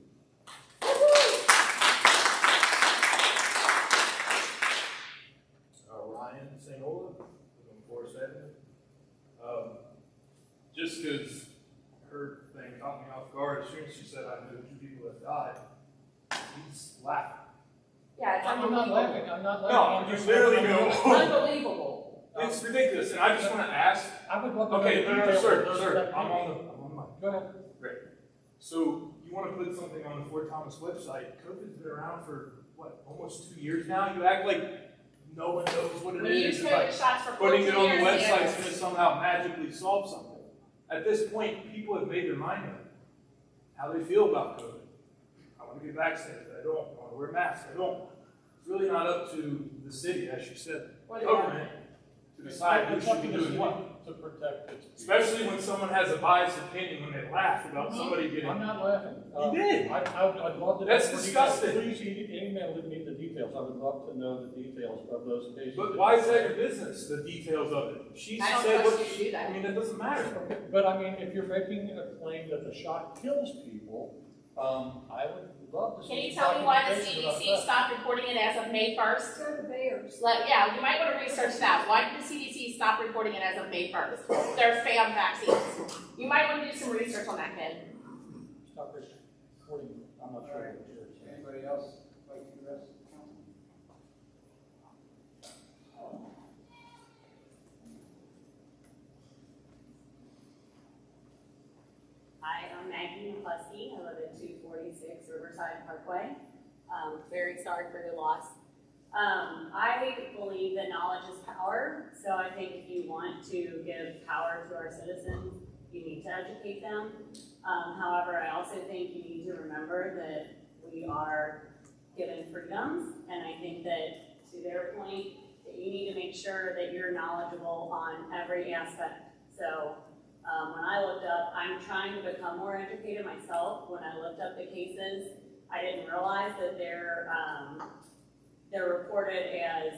Ryan St. Olaf, from Forest Avenue. Just because her thing caught me off guard, as soon as she said I knew 2 people that died, he's laughing. Yeah, it's I'm not unbelievable. laughing, I'm not laughing. No, I'm you just literally laughing. go, Unbelievable. it's ridiculous, and I just want to ask. I would love to know Okay, the no, details sir, of those sir, that- I'm on the mic. Go ahead. Great. So you want to put something on the Fort Thomas website? COVID's been around for what, almost 2 years now. You act like no one knows what it We is. used It's COVID like shots for putting 14 it on the years. website is going to somehow magically solve something. At this point, people have made their mind up. How they feel about COVID. I want to get vaccinated. I don't. I want to wear a mask. I don't. It's really not up to the city, as you said, What do government, to decide who should be doing what. To protect its. Especially when someone has a biased opinion when they laugh about somebody getting. I'm not laughing. You did. I'd love to. That's know more disgusting. details. Please email me the details. I would love to know the details of those cases. But why is that your business, the details of it? She I don't said trust what you to do that. I mean, that doesn't matter. Okay, but I mean, if you're making a claim that the shot kills people, I would love to see. Can you some tell me why the documentation about CDC that. stopped reporting it as of May 1st? They're the bears. Yeah, you might want to research that. Why did the CDC stop reporting it as of May 1st? They're spam vaccines. You might want to do some research on that, kid. Stop recording. I'm not sure. All right. Anybody else like to address the council? Hi, I'm Maggie McCluskey. I live at 246 Riverside Parkway. Very sorry for your loss. I believe that knowledge is power, so I think if you want to give power to our citizens, you need to educate them. However, I also think you need to remember that we are given freedoms, and I think that, to their point, that you need to make sure that you're knowledgeable on every aspect. So when I looked up, I'm trying to become more educated myself. When I looked up the cases, I didn't realize that they're reported as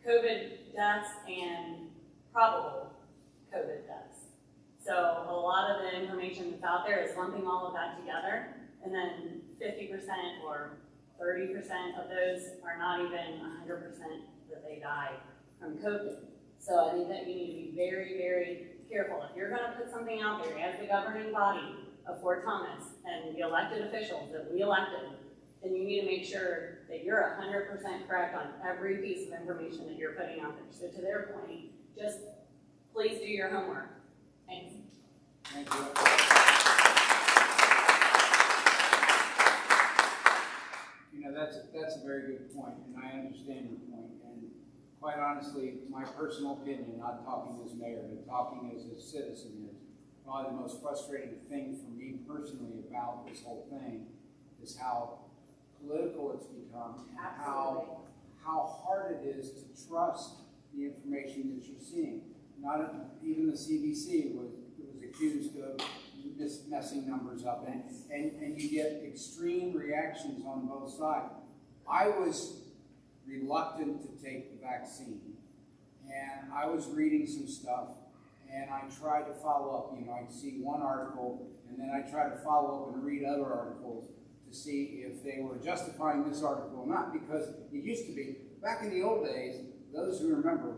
COVID deaths and probable COVID deaths. So a lot of the information that's out there is lumping all of that together, and then 50% or 30% of those are not even 100% that they died from COVID. So I think that you need to be very, very careful. If you're going to put something out there as the governing body of Fort Thomas and the elected officials that we elected, then you need to make sure that you're 100% correct on every piece of information that you're putting out there. So to their point, just please do your homework. Thanks. Thank you. You know, that's a very good point, and I understand your point. And quite honestly, my personal opinion, not talking as mayor, but talking as a citizen, is probably the most frustrating thing for me personally about this whole thing is how political it's become, and how hard it is to trust the information that you're seeing. Not even the CDC was accused of messing numbers up, and you get extreme reactions on both sides. I was reluctant to take the vaccine, and I was reading some stuff, and I tried to follow up. You know, I'd see one article, and then I tried to follow up and read other articles to see if they were justifying this article or not, because it used to be, back in the old days, those who remember,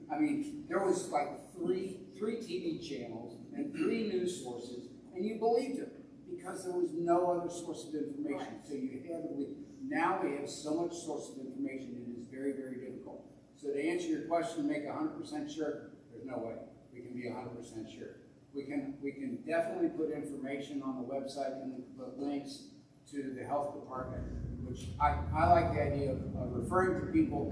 I mean, there was like three TV channels and 3 news sources, and you believed it because there was no other source of information. So you had to believe. Now we have so much source of information, it is very, very difficult. So to answer your question, make 100% sure, there's no way we can be 100% sure. We can definitely put information on the website and put links to the health department, which I like the idea of referring to people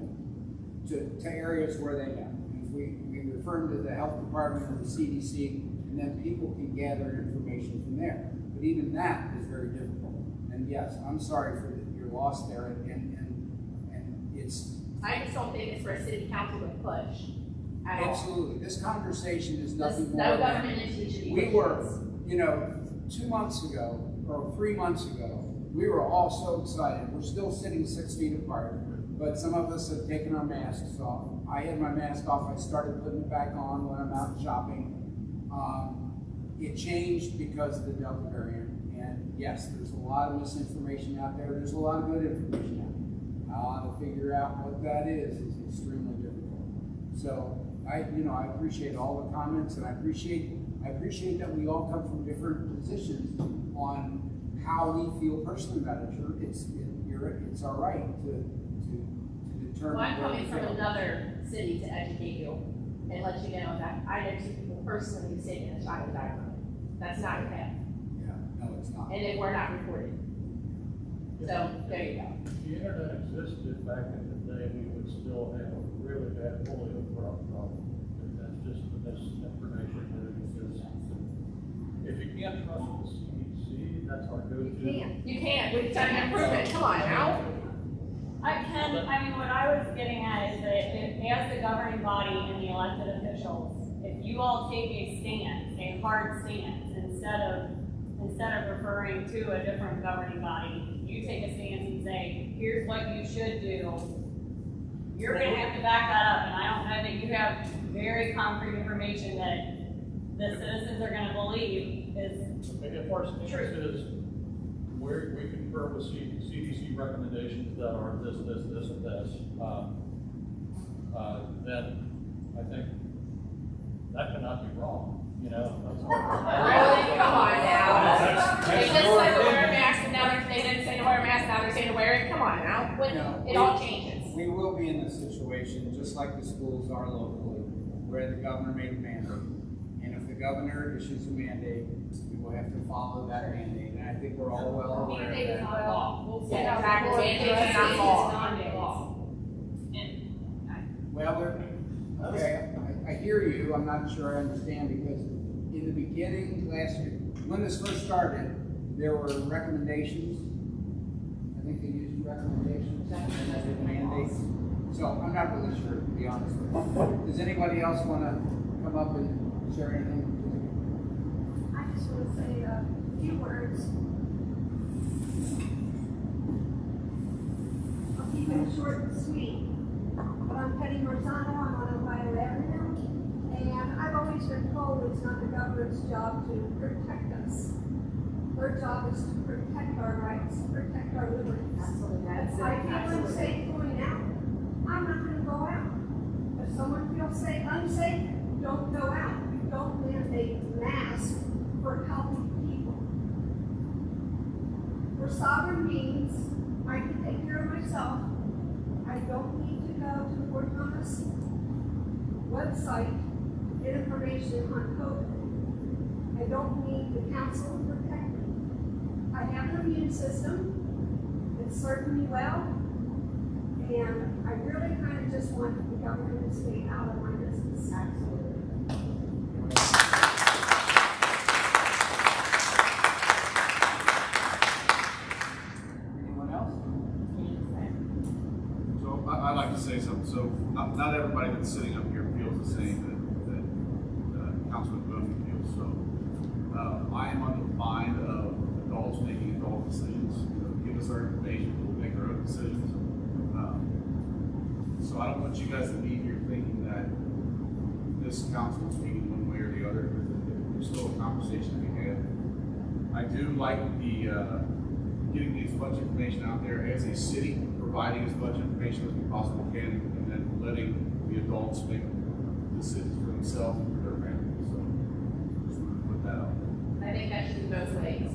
to areas where they know. If we refer them to the health department or the CDC, and then people can gather information from there. But even that is very difficult. And yes, I'm sorry for your loss there, and it's... I just don't think it's for a city council to push at all. Absolutely. This conversation is nothing more No than... government entity should be We pushing were, this. you know, 2 months ago, or 3 months ago, we were all so excited. We're still sitting 6 feet apart. but some of us have taken our masks off. I had my mask off, I started putting it back on when I'm out shopping. It changed because of the Delta variant, and yes, there's a lot of misinformation out there, there's a lot of good information out there. How to figure out what that is extremely difficult. So, I appreciate all the comments, and I appreciate that we all come from different positions on how we feel personally about it. It's our right to determine. Well, I'm where we coming from feel. another city to educate you and let you know that I know two people personally who stayed in a child diaper. That's not okay. Yeah, no, it's not. And then we're not recorded. So, there you go. If the internet existed back in the day, we would still have a really bad polio problem. And that's just the misinformation that exists. If you can't trust the CDC, that's our go-to. You can't, we've done an improvement, come on now. What I was getting at is that as the governing body and the elected officials, if you all take a stance, a hard stance, instead of referring to a different governing body, you take a stance and say, here's what you should do, you're gonna have to back that up, and I don't know that you have very concrete information that the citizens are gonna believe is If our stance is, we concur with CDC recommendations that are this, and this, then I think that cannot be wrong, you know? Really? Come on now. They just said to wear a mask, and now they didn't say to wear a mask, now they're saying to wear it. Come on now. It all changes. We will be in this situation, just like the schools are locally, where the governor made a mandate. And if the governor issues a mandate, we will have to follow that mandate. And I think we're all well aware of Mandate is that. not law. We'll see how that mandate is not law. Well, okay, I hear you, I'm not sure I understand, because in the beginning, last year, when this first started, there were recommendations. I think they used recommendations and they did mandates. So I'm not really sure, to be honest with you. Does anybody else want to come up and share anything? I just want to say a few words. I'll keep it short and sweet. But I'm Penny Marzano, I'm on Untitled Chapter, and I've always been told it's not the government's job to protect us. Their job is to protect our rights, protect our liberties. Absolutely. I feel unsafe going out, I'm not going to go out. If someone feels unsafe, don't go out. You don't mandate masks for healthy people. We're sovereign beings. I can take care of myself. I don't need to go to the Fort Thomas website to get information on COVID. I don't need the council to protect me. I have an immune system. It's serving me well. And I really kind of just want the government to stay out of my business. Absolutely. Anyone else? So I'd like to say something. So not everybody that's sitting up here feels the same that Councilman Bowman feels. So I am under the mind of adults making adult decisions. Give us our information, we'll make our own decisions. So I don't want you guys to leave here thinking that this council is leaning one way or the other. There's still a conversation to be had. I do like the getting as much information out there as a city, providing as much information as we possibly can, and then letting the adults make decisions for themselves and for their families. So just wanted to put that out there. I think that should be both ways.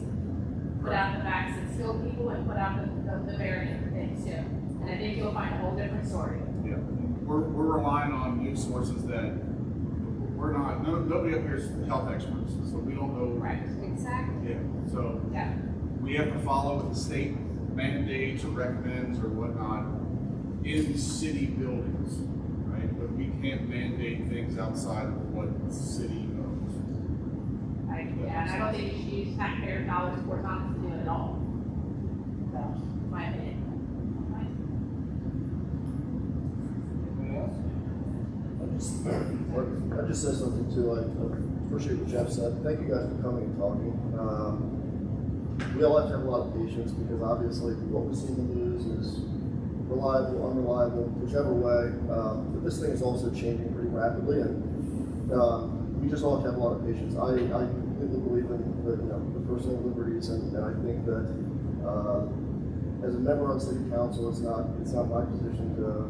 Put out the facts and still people and put out the variant things too. And I think you'll find a whole different story. Yeah, we're relying on news sources that we're not, nobody up here is health experts, so we don't know. Right, exactly. Yeah, so Yeah. we have to follow what the state mandates or recommends or whatnot in city buildings, right? But we can't mandate things outside of what the city owns. And I don't think you should use taxpayer dollars for Thomas to do it at all. So, my opinion. I just said something too. I appreciate what Jeff said. Thank you guys for coming and talking. We all have to have a lot of patience because obviously what we see in the news is reliable, unreliable, whichever way. But this thing is also changing pretty rapidly, and we just all have to have a lot of patience. I completely believe in the personal liberties, and I think that as a member on city council, it's not my position to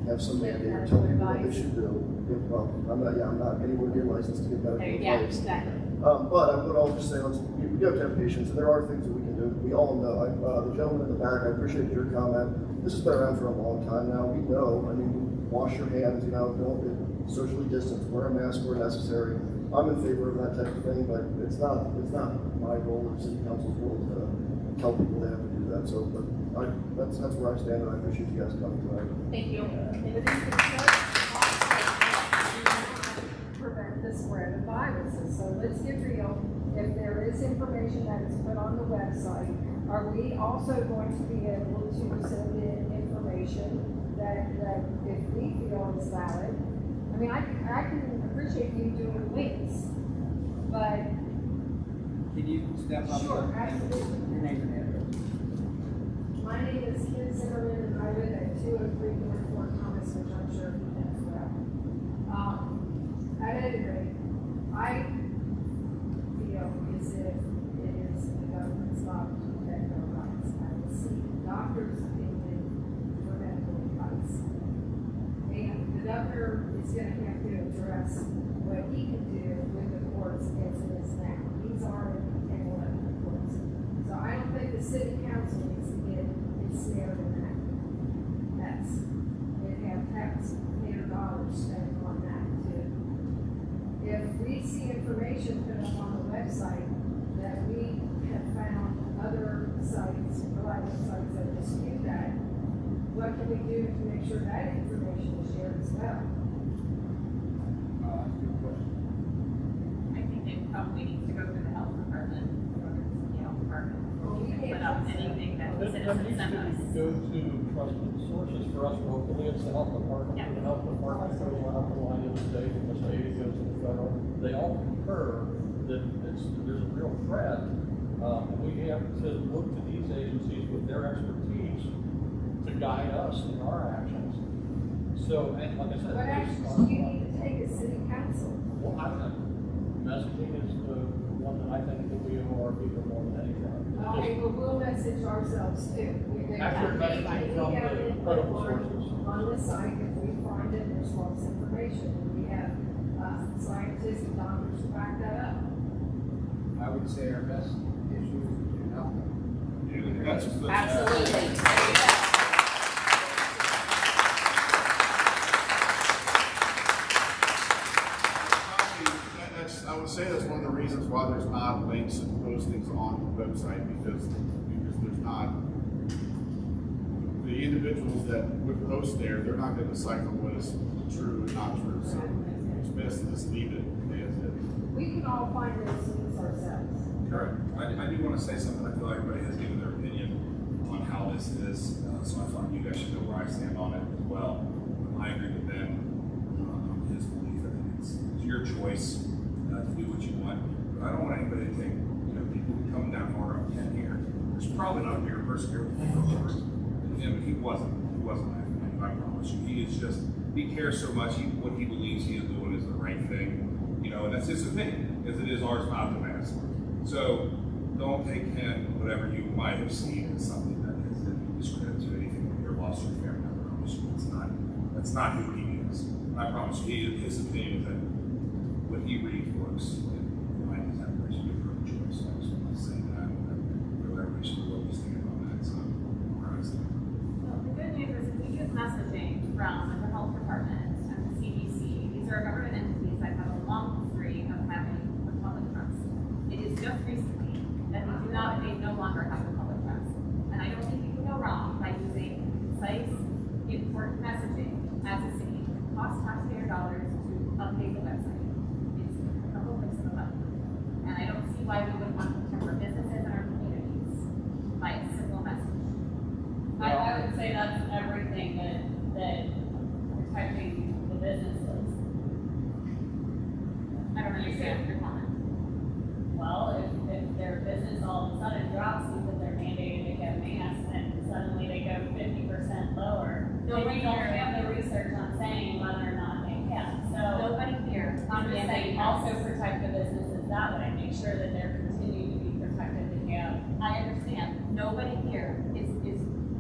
have some mandate or tell people what they should do. Well, I'm not anywhere near licensed to give medical advice. Exactly. But I would also say we have to have patience, and there are things that we can do. We all know. The gentleman in the back, I appreciate your comment. This has been around for a long time now. We know. I mean, wash your hands. Don't socially distance. Wear a mask where necessary. I'm in favor of that type of thing, but it's not my role or city council's role to tell people they have to do that. So, but that's where I stand, and I appreciate you guys coming tonight. Thank you. Prevent the spread of viruses. So let's get real. If there is information that is put on the website, are we also going to be able to send in information that if we feel is valid? I mean, I can appreciate you doing links, but Can you step up? sure, absolutely. Your name and address. My name is Kim Zimmerman, and I live at 203 North Fort Thomas, which I'm sure you know as well. At any rate, I feel as if it is the government's job to protect our rights. I will seek doctor's opinion for medical advice. And the governor is going to have to address what he can do with the courts as it is now. He's already handled it in the courts. So I don't think the city council needs to get ensnared in that. They have taxpayer dollars spent on that too. If we see information put up on the website that we have found other sites, reliable sites that dispute that, what can we do to make sure that information is shared as well? Good question. I think it probably needs to go through the health department, or the health department, before we can put up anything that the citizens send us. Go to trusted sources. For us locally, it's the health department. For the health department, it goes out the line of the state, and the state it goes to the federal. They all concur that there's a real threat, and we have to look to these agencies with their expertise to guide us in our actions. So, and like I said, What actions do you need to take as city council? well, I don't know. Messaging is the one that I think that we owe our people more than anything. Okay, well, we'll message ourselves too. Accurate messaging from the credible sources. On the site, if we find that there's false information, we have scientists and doctors to back that up. I would say our best issue is to do nothing. Absolutely. I would say that's one of the reasons why there's not links and postings on the website, because there's not, the individuals that would post there, they're not going to decipher what is true and not true. So it's best to just leave it as is. We can all find those things ourselves. Correct. I do want to say something. I feel like everybody has given their opinion on how this is, so I feel like you guys should know where I stand on it as well. I agree with them on his belief. I think it's your choice to do what you want. But I don't want anybody to think, people coming down hard on Ken here. There's probably not a bigger person here with him, but he wasn't laughing at him, I promise you. He is just, he cares so much. What he believes he is doing is the right thing. And that's his opinion, as it is ours not to ask. So don't take Ken, whatever you might have seen, as something that is a discredit to anything that your lost your family member. I promise you, that's not who he is. And I promise you, his opinion is that what he reads works, and mine is that person make her own choice. So I just want to say that everybody should really stand on that. So, where I stand. Well, the good news is if we use messaging from the health department and the CDC, these are government entities that have a long history of having the public trust. It is just recently that we no longer have the public trust. And I don't think you can go wrong by using concise, important messaging as a city. It costs taxpayer dollars to update the website. It's a couple of clicks of a button. And I don't see why we would want to temper businesses in our communities by a simple message. I would say that's everything that protecting the businesses. I don't understand your comment. Well, if their business all of a sudden drops because they're mandated to get masks and suddenly they go 50% lower we don't have the research on saying whether or not they have, so. Nobody here. I'm just And saying they also protect the businesses that way, make sure that they're continuing to be protected, to have. I understand. Nobody here is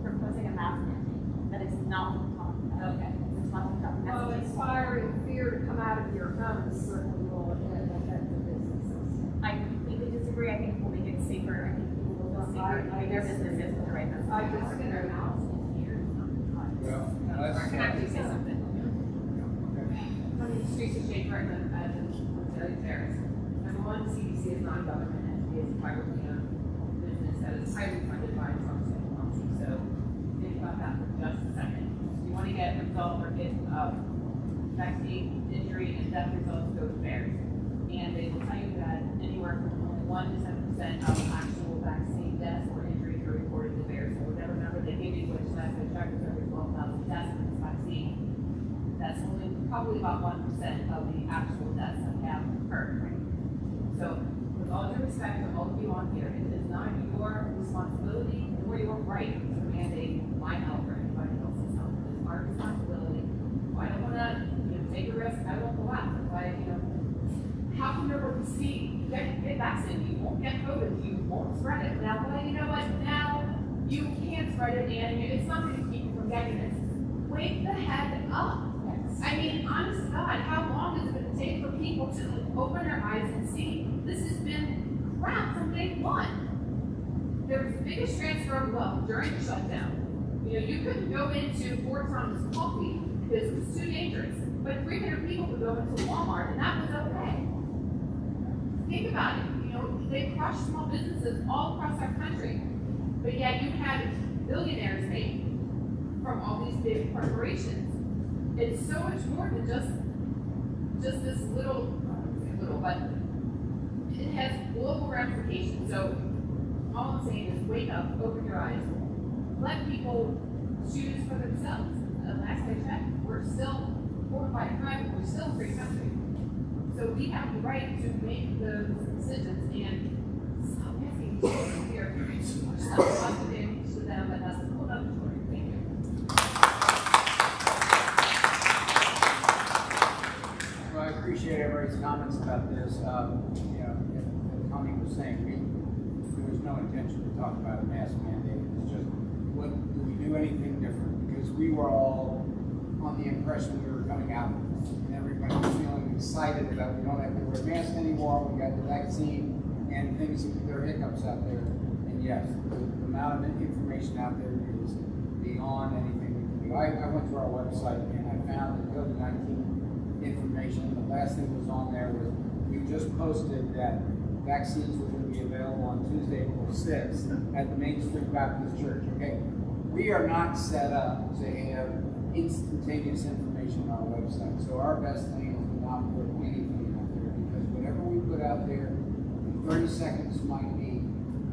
proposing a mask mandate. That is not what we're talking about. Okay. We're talking about Well, messaging. inspiring fear to come out of your homes certainly will affect the businesses. I completely disagree. I think it will make it safer. I think people will feel safer doing their businesses with the right message. I disagree. Well, let's, Can I please say something? My name is Teresa Schaefer, I'm Untitled Chapter. Number one, CDC is not a government entity, it's a privately owned business that is highly funded by the pharmaceutical company. So think about that for just a second. If you want to get results or get vaccine, injury, and death results, go to theirs. And they will tell you that anywhere from only 1 to 7% of actual vaccine deaths or injuries are reported to theirs. So whatever number they give you, which last I checked was every 12,000 deaths from this vaccine, that's only probably about 1% of the actual deaths that have occurred. Right? So with all due respect to all of you on here, it is not your responsibility nor your right to mandate my health or anybody else's health. It is our responsibility. Well, I don't want to take a risk. I won't go out. How can everyone see, get vaccinated, you won't get COVID, you won't spread it. Now, well, you know what, now you can spread it and it's not going to keep you from getting it. Wake the heck up. I mean, honest to God, how long is it going to take for people to open their eyes and see this has been crap from day one? There was the biggest transfer of wealth during the shutdown. You couldn't go into Fort Thomas Coffee because it was too dangerous, but 300 people could go into Walmart and that was okay. Think about it, they crushed small businesses all across our country, but yet you had billionaires made from all these big corporations. It's so much more than just this little, but it has global ramifications. So all I'm saying is wake up, open your eyes, let people choose for themselves. Last I checked, we're still supported by crime, but we're still a free country. So we have the right to make those decisions and stop asking people here. Stop talking to them, and that's a whole other story. Thank you. well, I appreciate everybody's comments about this. As Connie was saying, there was no intention to talk about a mask mandate. It's just, do we do anything different? Because we were all on the impression we were coming out of this, and everybody was feeling excited about we don't have to wear masks anymore, we got the vaccine, and things, there are hiccups out there. And yes, the amount of information out there is beyond anything we can do. I went to our website and I found the COVID-19 information. The last thing that was on there was we just posted that vaccines were going to be available on Tuesday, April 6th at the Main Street Baptist Church. Okay, we are not set up to have instantaneous information on our website. So our best thing is to not put anything out there, because whatever we put out there in 30 seconds might be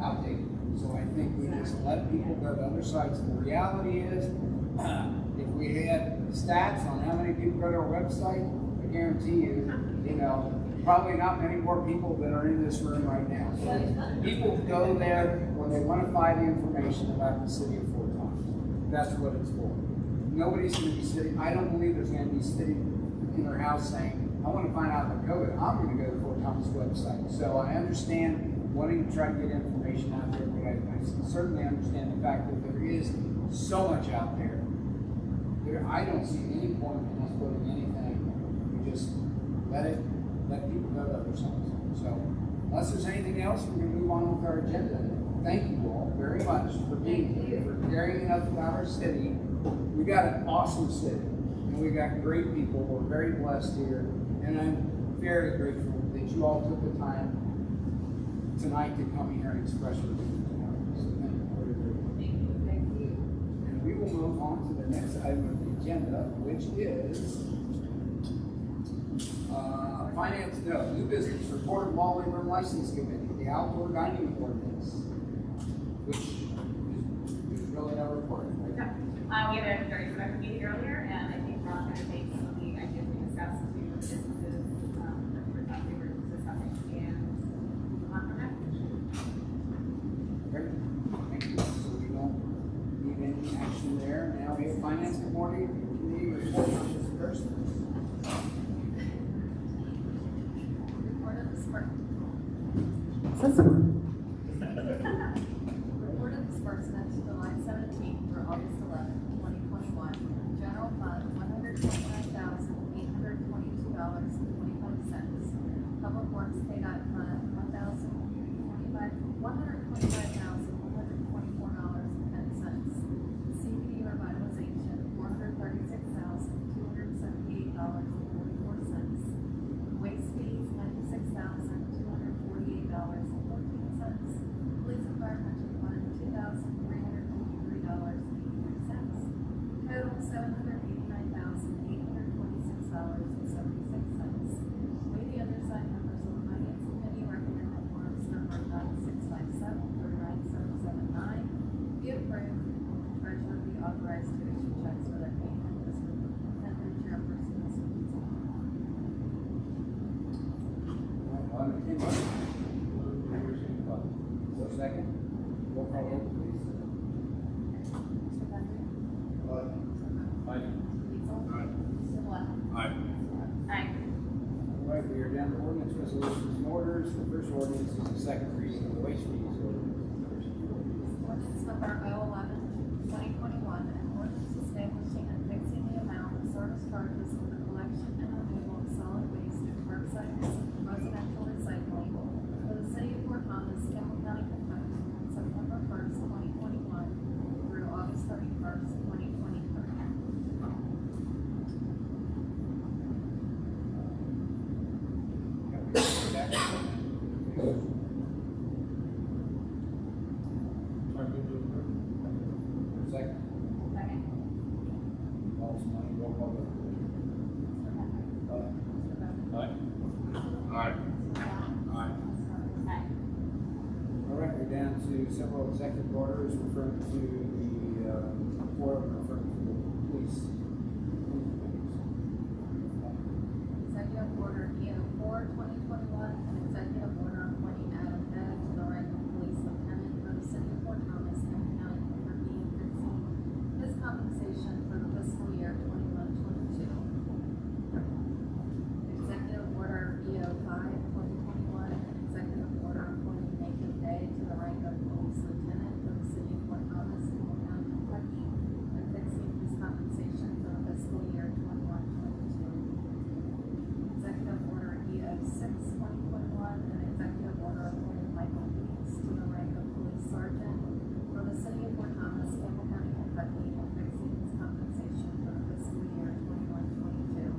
outdated. So I think we just let people go to other sites. And the reality is, if we had stats on how many people go to our website, I guarantee you, probably not many more people than are in this room right now. So people go there when they want to find the information about the city of Fort Thomas. That's what it's for. Nobody's going to be sitting, I don't believe there's going to be sitting in their house saying, I want to find out about COVID. I'm going to go to Fort Thomas website. So I understand wanting to try to get information out there, but I certainly understand the fact that there is so much out there. I don't see any point in us putting anything. We just let people go to other sites. So unless there's anything else, we're going to move on with our agenda. Thank you all very much for being here, for caring enough about our city. We got an awesome city, and we got great people. We're very blessed here, and I'm very grateful that you all took the time tonight to come here and express your opinions. So thank you very much. Thank you. And we will move on to the next item of the agenda, which is new business, report of law, labor, and license committee, the outdoor dining ordinance, which is really no report. Right? We had a very productive meeting earlier, and I think Ron kind of takes some of the ideas we discussed to businesses that we were discussing, and move on from there. Great. Thank you. So we don't need any action there. Now we have finance Finance, good morning. Committee report, Mr. Person. Report of disbursement July 17th through August 11th, 2021. General fund, $129,822.25. Public Works KDOT fund, $125,124.10. CPD revitalization, $436,278.44. Waste fees, $96,248.14. Police and fire pension fund, $2,353.83. Total, $789,826.76. We, the undersigned members of the Finance Committee, recommend that warrants number 9657 through 9779 be approved. Treasurer be authorized to issue checks for their payment as presented. Chairperson, Mr. Pizza. Second. Roll call vote, please. Mr. Bender? Aye. Mr. Black? Aye. Aye. All right, we are down to ordinance resolutions and orders. The first ordinance is the second reading of the waste fees ordinance. Ordinance number 011-2021, an ordinance establishing and fixing the amount of service charges for the collection and removal of solid waste and curbside residential recycling for the city of Fort Thomas, Camel County, Kentucky, from September 1st, 2021 through August 31st, 2023. Second. Second. All's money, roll call vote, please. Aye. Aye. Aye. All right, we're down to several executive orders referring to the, referring to the police. Executive Order EO4-2021, an executive order appointing Adam Beck to the rank of police lieutenant for the city of Fort Thomas, Camel County, Kentucky, and fixing his compensation for the fiscal year 21-22. Executive Order EO5-2021, an executive order appointing Nathan Day to the rank of police lieutenant for the city of Fort Thomas, Camel County, Kentucky, and fixing his compensation for the fiscal year 21-22. Executive Order EO6-2021, an executive order appointing Michael Weeks to the rank of police sergeant for the city of Fort Thomas, Camel County, Kentucky, and fixing his compensation for the fiscal year 21-22.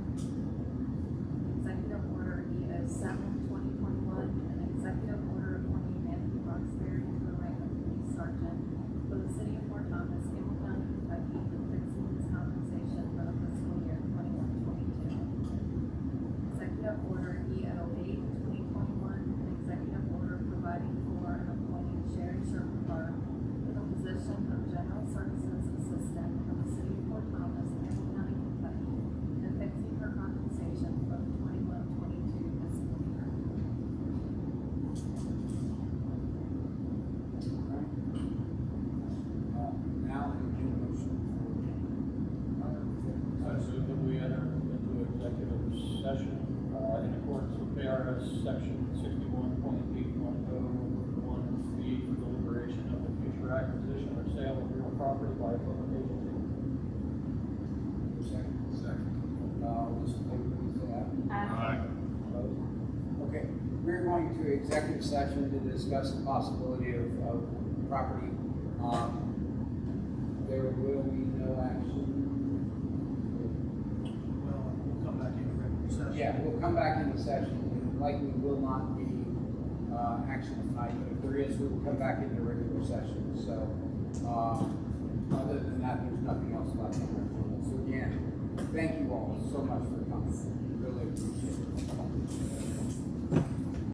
Executive Order EO7-2021, an executive order appointing Matthew Roxbury to the rank of police sergeant for the city of Fort Thomas, Camel County, Kentucky, and fixing his compensation for the fiscal year 21-22. Executive Order EO8-2021, an executive order providing for and appointing Sherry Sherman to the position of General Services Assistant for the city of Fort Thomas, Camel County, Kentucky, and fixing her compensation for the 21-22 fiscal year. Now, entertain a motion I assume that we enter into executive session, in accordance with KRS section 61.810(1)(b) for deliberation of the future acquisition or sale of real property by a public agency. Second. This is please say aye. Aye. Opposed? Okay, we're going to executive session to discuss the possibility of property. There will be no action. Well, we'll come back in regular session. Yeah, we'll come back into session, and likely will not be, action tonight, but if there is, we will come back into regular session, so, other than that, there's nothing else left on our agenda. So again, thank you all so much for coming, really appreciate it.